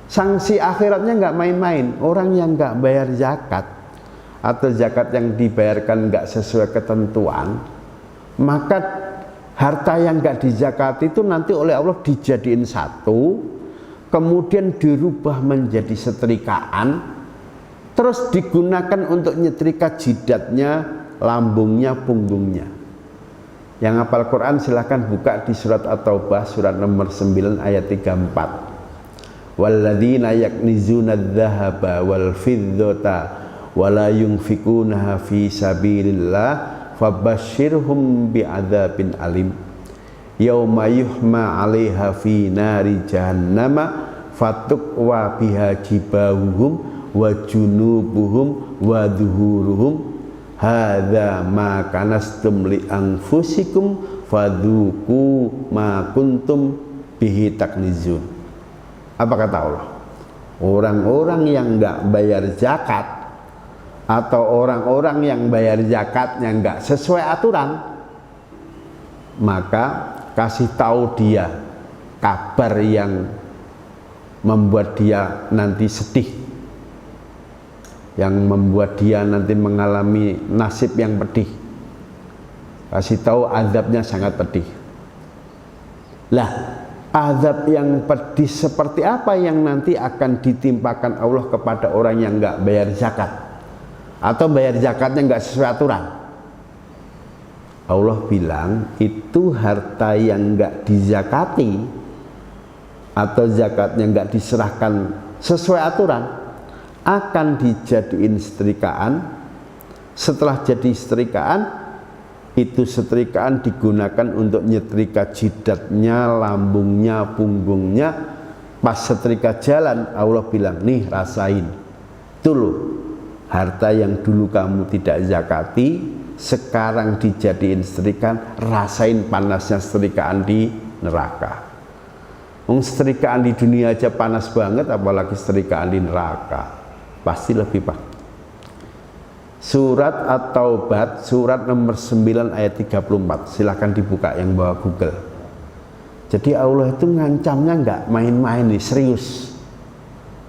Sanksi akhiratnya enggak main-main. Orang yang enggak bayar zakat atau zakat yang dibayarkan enggak sesuai ketentuan, maka harta yang enggak dizakati itu nanti oleh Allah dijadiin satu, kemudian dirubah menjadi setrikaan, terus digunakan untuk nyetrika jidatnya, lambungnya, punggungnya. Yang hafal Quran silahkan buka di surat At-Taubah surat nomor 9 ayat 34. Walladzina yaknizuna adz-dzahaba wal fiddata wala yunfikunaha fi sabilillah fabashshirhum bi'adzabin alim yauma yuhma 'alaiha fi nari jahannama fatuqwa biha jibahuhum wa junubuhum wa dhuhuruhum hadza ma kanastum li anfusikum fadzuqu ma kuntum bihi taknizun. Apa kata Allah? Orang-orang yang enggak bayar zakat atau orang-orang yang bayar zakatnya enggak sesuai aturan, maka kasih tahu dia kabar yang membuat dia nanti sedih, yang membuat dia nanti mengalami nasib yang pedih. Kasih tahu azabnya sangat pedih. Lah, azab yang pedih seperti apa yang nanti akan ditimpakan Allah kepada orang yang enggak bayar zakat atau bayar zakatnya enggak sesuai aturan? Allah bilang itu harta yang enggak dizakati atau zakatnya enggak diserahkan sesuai aturan akan dijadiin setrikaan. Setelah jadi setrikaan, itu setrikaan digunakan untuk nyetrika jidatnya, lambungnya, punggungnya. Pas setrika jalan, Allah bilang, nih rasain, itu loh harta yang dulu kamu tidak zakati, sekarang dijadiin setrikaan, rasain panasnya setrikaan di neraka. Setrikaan di dunia aja panas banget, apalagi setrikaan di neraka, pasti lebih panas. Surat At-Taubah surat nomor 9 ayat 34, silahkan dibuka yang bawa Google. Jadi Allah itu ngancamnya enggak main-main nih, serius.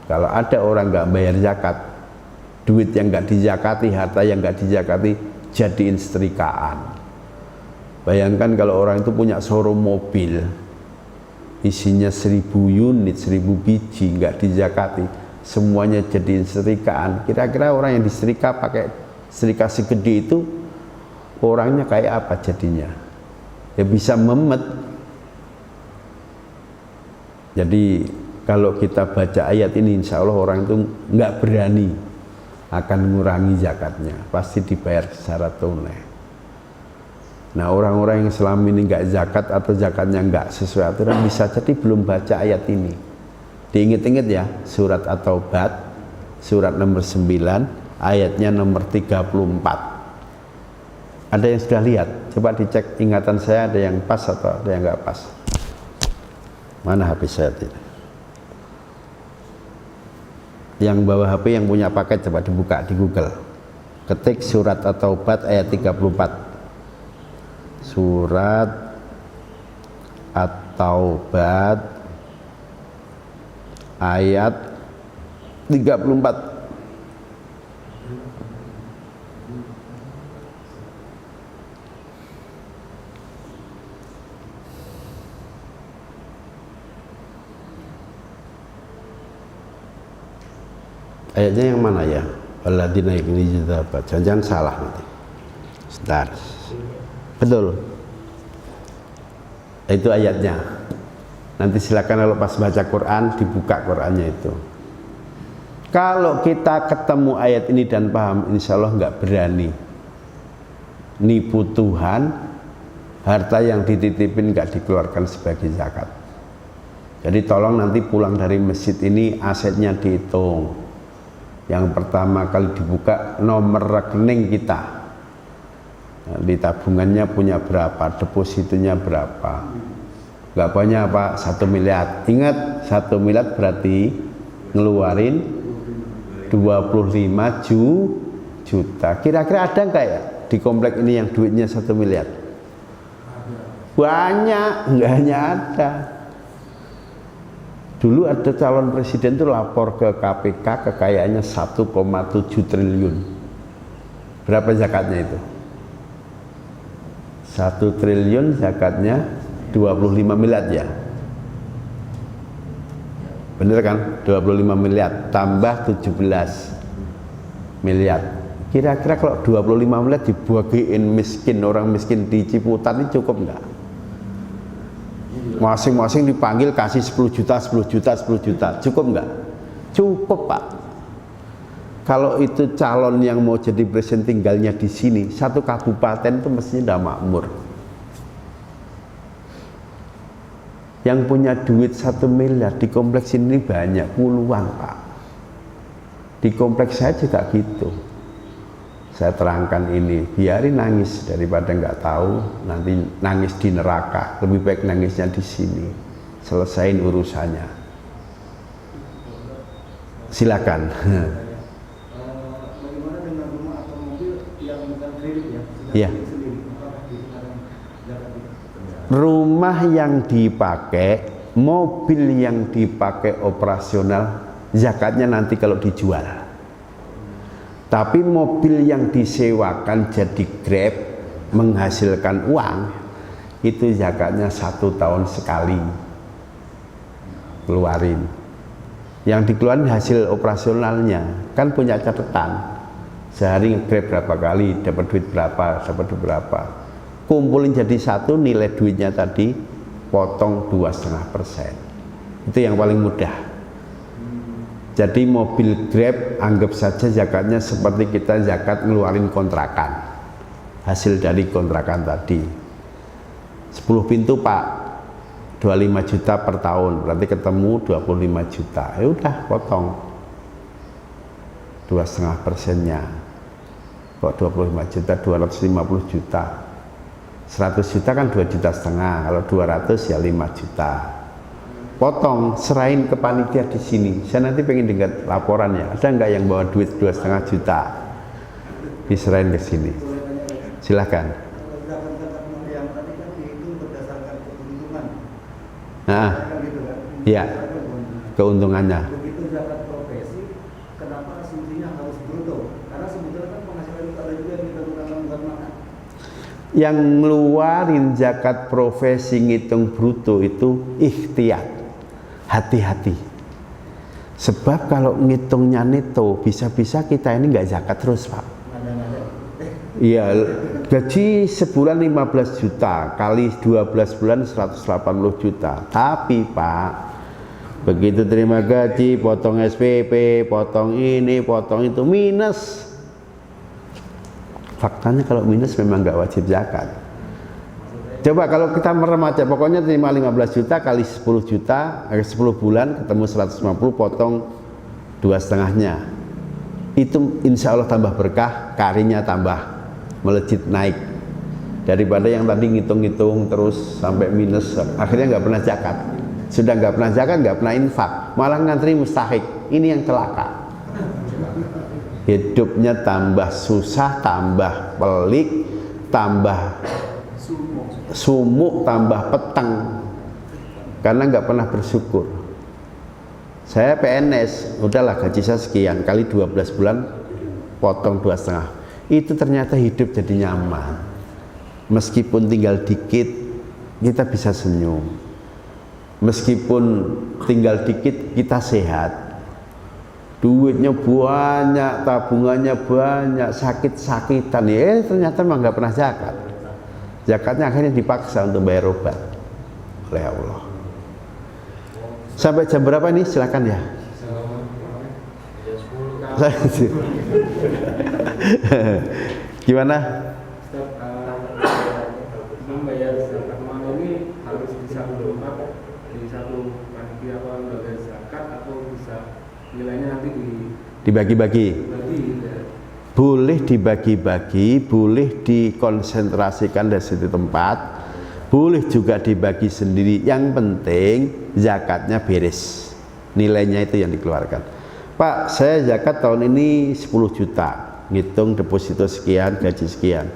Kalau ada orang enggak bayar zakat, duit yang enggak dizakati, harta yang enggak dizakati, jadiin setrikaan. Bayangkan kalau orang itu punya showroom mobil, isinya 1000 unit, 1000 biji, enggak dizakati, semuanya jadiin setrikaan. Kira-kira orang yang disetrika pakai setrika segede itu orangnya kayak apa jadinya? Ya bisa memet. Jadi kalau kita baca ayat ini, insya Allah orang itu nggak berani akan mengurangi zakatnya, pasti dibayar secara tunai. Nah, orang-orang yang selama ini nggak zakat atau zakatnya nggak sesuai aturan bisa jadi belum baca ayat ini. Diingat-ingat ya, surat At-Taubah surat nomor 9 ayatnya nomor 34. Ada yang sudah lihat? Coba dicek ingatan saya, ada yang pas atau ada yang nggak pas. Mana HP saya tidak? Yang bawa HP yang punya paket coba dibuka di Google. Ketik surat At-Taubah ayat 34. Surat At-Taubah ayat 34. Ayatnya yang mana ya? Alladzina yaknizuna dzahaba. Jangan salah nanti. Sebentar. Betul. Itu ayatnya. Nanti silakan kalau pas baca Quran dibuka Qurannya itu. Kalau kita ketemu ayat ini dan paham, insya Allah nggak berani nipu Tuhan, harta yang dititipin nggak dikeluarkan sebagai zakat. Jadi tolong nanti pulang dari masjid ini asetnya dihitung. Yang pertama kali dibuka nomor rekening kita, di tabungannya punya berapa, depositonya berapa. Nggak banyak Pak, 1 miliar. Ingat 1 miliar berarti ngeluarin 25 juta. Kira-kira ada nggak ya di komplek ini yang duitnya 1 miliar? Banyak, nggak hanya ada. Dulu ada calon presiden itu lapor ke KPK kekayaannya 1,7 triliun. Berapa zakatnya itu? 1 triliun zakatnya 25 miliar ya. Bener kan? 25 miliar tambah 17 miliar. Kira-kira kalau 25 miliar dibagiin miskin, orang miskin di Ciputat ini cukup enggak? Masing-masing dipanggil kasih 10 juta, 10 juta, 10 juta. Cukup enggak? Cukup Pak. Kalau itu calon yang mau jadi presiden tinggalnya di sini, satu kabupaten itu mestinya udah makmur. Yang punya duit 1 miliar di kompleks ini banyak, puluhan Pak. Di kompleks saya juga gitu. Saya terangkan ini, biarin nangis daripada nggak tahu nanti nangis di neraka. Lebih baik nangisnya di sini, selesain urusannya. Silakan. Bagaimana dengan rumah atau mobil yang bukan kredit ya? Iya. Rumah yang dipakai, mobil yang dipakai operasional, zakatnya nanti kalau dijual. Tapi mobil yang disewakan jadi Grab menghasilkan uang, itu zakatnya 1 tahun sekali keluarin. Yang dikeluarin hasil operasionalnya, kan punya catatan. Sehari nge-Grab berapa kali, dapat duit berapa, dapat duit berapa. Kumpulin jadi satu, nilai duitnya tadi potong 2,5%. Itu yang paling mudah. Jadi mobil Grab anggap saja zakatnya seperti kita zakat ngeluarin kontrakan, hasil dari kontrakan tadi. 10 pintu Pak, 25 juta per tahun, berarti ketemu 25 juta. Ya udah potong 2,5%-nya. Kok 25 juta, 250 juta. 100 juta kan 2,5 juta, kalau 200 ya 5 juta. Potong, serahin ke panitia di sini. Saya nanti pengen dengar laporannya. Ada nggak yang bawa duit 2,5 juta? Diserahin ke sini. Silahkan. Yang tadi kan dihitung berdasarkan keuntungan. Nah, iya. Keuntungannya. Begitu zakat profesi, kenapa asumsinya harus bruto? Karena sebetulnya kan penghasilan itu ada juga yang kita gunakan buat makan. Yang ngeluarin zakat profesi ngitung bruto itu ikhtiar. Hati-hati. Sebab kalau ngitungnya neto, bisa-bisa kita ini nggak zakat terus Pak. Iya, gaji sebulan 15 juta kali 12 bulan 180 juta. Tapi Pak, begitu terima gaji, potong SPP, potong ini, potong itu, minus. Faktanya kalau minus memang nggak wajib zakat. Coba kalau kita merem aja, pokoknya terima 15 juta kali 10 juta, 10 bulan ketemu 150, potong 2,5-nya. Itu insya Allah tambah berkah, karinya tambah melejit naik. Daripada yang tadi ngitung-ngitung terus sampai minus, akhirnya nggak pernah zakat. Sudah nggak pernah zakat, nggak pernah infak, malah ngantri mustahik. Ini yang celaka. Hidupnya tambah susah, tambah pelik, tambah sumuk, tambah peteng, karena nggak pernah bersyukur. Saya PNS, udahlah gaji saya sekian kali 12 bulan potong 2,5. Itu ternyata hidup jadi nyaman. Meskipun tinggal dikit, kita bisa senyum. Meskipun tinggal dikit, kita sehat. Duitnya banyak, tabungannya banyak, sakit-sakitan, ternyata memang nggak pernah zakat. Zakatnya akhirnya dipaksa untuk bayar obat oleh Allah. Sampai jam berapa ini? Silakan ya. Gimana? Membayar zakat mal ini harus bisa berdoa di satu panitia apa lembaga zakat atau bisa nilainya nanti Dibagi-bagi. ya. Boleh dibagi-bagi, boleh dikonsentrasikan dari satu tempat, boleh juga dibagi sendiri. Yang penting zakatnya beres, nilainya itu yang dikeluarkan. Pak, saya zakat tahun ini 10 juta, ngitung deposito sekian, gaji sekian.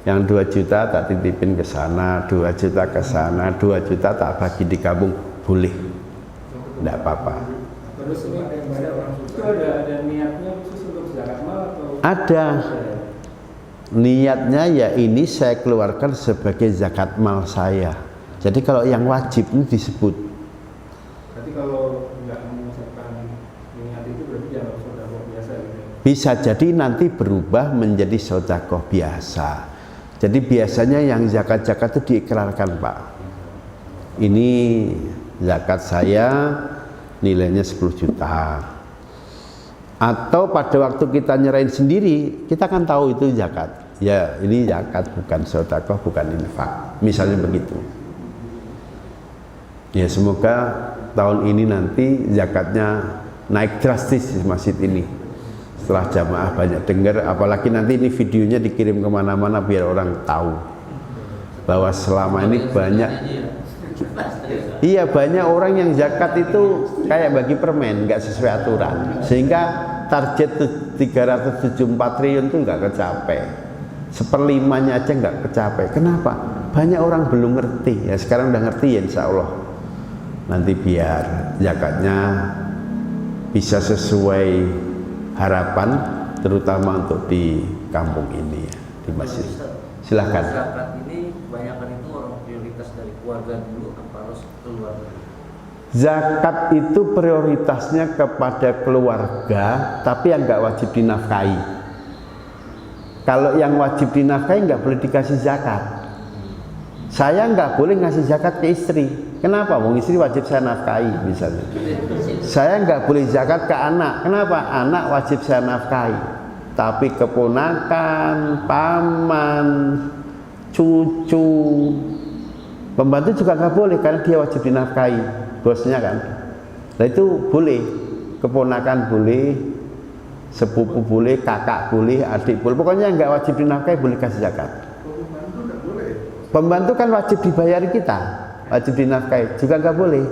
Yang 2 juta tak titipin ke sana, 2 juta ke sana, 2 juta tak bagi di kampung, boleh, tidak apa-apa. Terus ini itu ada niatnya khusus untuk zakat mal atau Ada niatnya, ya ini saya keluarkan sebagai zakat mal saya. Jadi kalau yang wajib ini disebut. berarti kalau nggak mengucapkan niat itu berarti jangan sedekah biasa gitu ya? Bisa jadi nanti berubah menjadi sedekah biasa. Jadi biasanya yang zakat-zakat itu diikrarkan, Pak. Ini zakat saya nilainya 10 juta. Atau pada waktu kita nyerahin sendiri, kita kan tahu itu zakat. Ya, ini zakat, bukan sedekah, bukan infak. Misalnya begitu. Ya, semoga tahun ini nanti zakatnya naik drastis di masjid ini. Setelah jamaah banyak dengar, apalagi nanti ini videonya dikirim kemana-mana biar orang tahu bahwa selama ini banyak. Iya, banyak orang yang zakat itu kayak bagi permen, nggak sesuai aturan, sehingga target 374 triliun itu nggak kecapai, 1/5-nya aja nggak kecapai. Kenapa? Banyak orang belum ngerti. Ya sekarang udah ngerti ya, insya Allah nanti biar zakatnya bisa sesuai harapan, terutama untuk di kampung ini ya, di masjid. Silahkan. Zakat ini kebanyakan itu orang prioritas dari keluarga dulu apa harus keluarga? Zakat itu prioritasnya kepada keluarga, tapi yang nggak wajib dinafkahi. Kalau yang wajib dinafkahi nggak boleh dikasih zakat. Saya nggak boleh ngasih zakat ke istri. Kenapa? Wong istri wajib saya nafkahi misalnya. Saya nggak boleh zakat ke anak. Kenapa? Anak wajib saya nafkahi. Tapi keponakan, paman, cucu, pembantu juga nggak boleh karena dia wajib dinafkahi, bosnya kan. Nah itu boleh, keponakan boleh, sepupu boleh, kakak boleh, adik boleh. Pokoknya nggak wajib dinafkahi boleh kasih zakat. Pembantu nggak boleh. Pembantu kan wajib dibayari kita, wajib dinafkahi juga nggak boleh.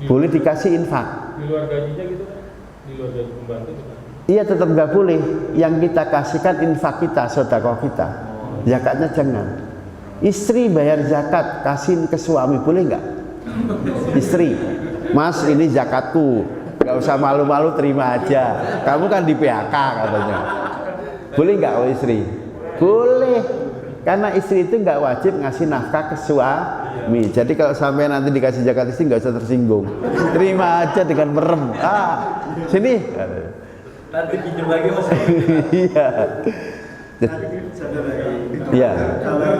Boleh dikasih infak. Di luar gajinya gitu kan? Di luar gaji pembantu gitu kan? Iya, tetap nggak boleh. Yang kita kasihkan infak kita, sedekah kita. Zakatnya jangan. Istri bayar zakat, kasihin ke suami, boleh nggak? Istri, Mas ini zakatku, nggak usah malu-malu, terima aja. Kamu kan di PHK katanya. Boleh nggak oh istri? Boleh. Karena istri itu nggak wajib ngasih nafkah ke suami. Jadi kalau sampai nanti dikasih zakat istri nggak usah tersinggung. Terima aja dengan merem. Ah, sini. Nanti pinjam lagi mas. Iya. Satu lagi. Iya. Kalau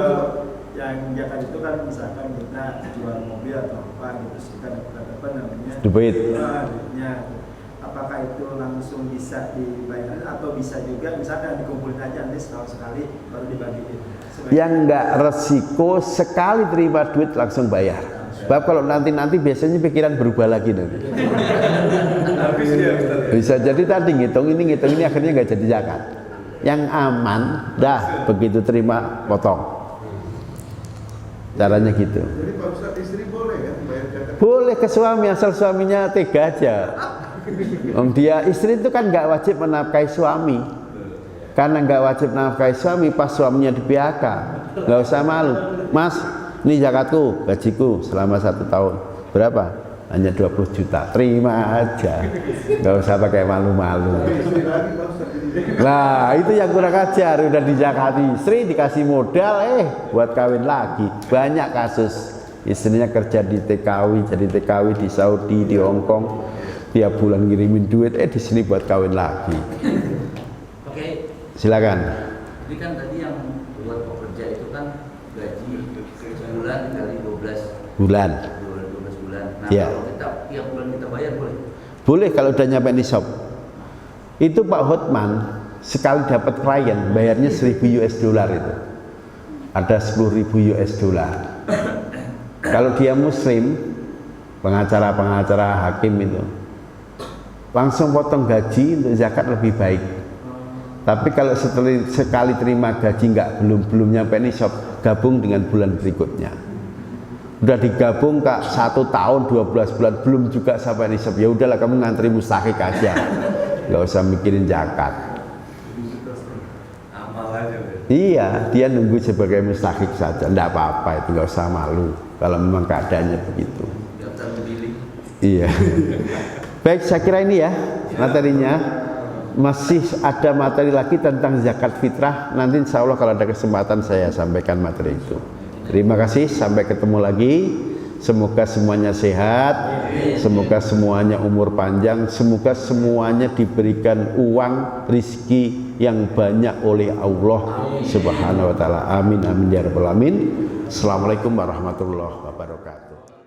yang zakat itu kan misalkan kita jual mobil atau apa gitu, kita dapat apa namanya? Duit. Duitnya. Apakah itu langsung bisa dibayar atau bisa juga misalkan dikumpulin aja nanti setahun sekali baru dibagiin? Yang enggak resiko sekali terima duit langsung bayar. Sebab kalau nanti biasanya pikiran berubah lagi nanti. Bisa jadi tadi ngitung ini akhirnya nggak jadi zakat. Yang aman, dah begitu terima potong. Caranya gitu. Jadi Pak Ustadz, istri boleh kan bayar zakat? Boleh ke suami asal suaminya tega aja. Dia istri itu kan nggak wajib menafkahi suami. Karena nggak wajib menafkahi suami, pas suaminya di PHK, nggak usah malu. Mas, ini zakatku, gajiku selama 1 tahun. Berapa? Hanya 20 juta. Terima aja. Nggak usah pakai malu-malu. Istri lagi Pak Ustadz. Nah, itu yang kurang ajar. Udah dizakati istri, dikasih modal, buat kawin lagi. Banyak kasus. Istrinya kerja di TKW, jadi TKW di Saudi, di Hongkong. Tiap bulan ngirimin duit, di sini buat kawin lagi. Oke. Silakan. Jadi kan tadi yang buat pekerja itu kan gaji sebulan dikali 12 Bulan. 12 bulan. Nah Iya. kalau kita tiap Boleh kalau udah nyampe nisab. Itu Pak Hotman sekali dapat klien bayarnya 1.000 US dollar itu. Ada 10.000 US dollar. Kalau dia muslim, pengacara hakim itu langsung potong gaji untuk zakat lebih baik. Tapi kalau sekali terima gaji belum nyampe nisab, gabung dengan bulan berikutnya. Udah digabung Kak 1 tahun 12 bulan belum juga sampai nisab, ya udahlah kamu ngantri mustahik aja, nggak usah mikirin zakat. Iya, dia nunggu sebagai mustahik saja, enggak apa-apa, itu nggak usah malu kalau memang keadaannya begitu. Iya. Baik, saya kira ini ya materinya. Masih ada materi lagi tentang zakat fitrah, nanti insya Allah kalau ada kesempatan saya sampaikan materi itu. Terima kasih, sampai ketemu lagi. Semoga semuanya sehat, semoga semuanya umur panjang, semoga semuanya diberikan uang, rizki yang banyak oleh Allah Subhanahu wa ta'ala. Amin amin ya rabbal alamin. Assalamualaikum warahmatullahi wabarakatuh.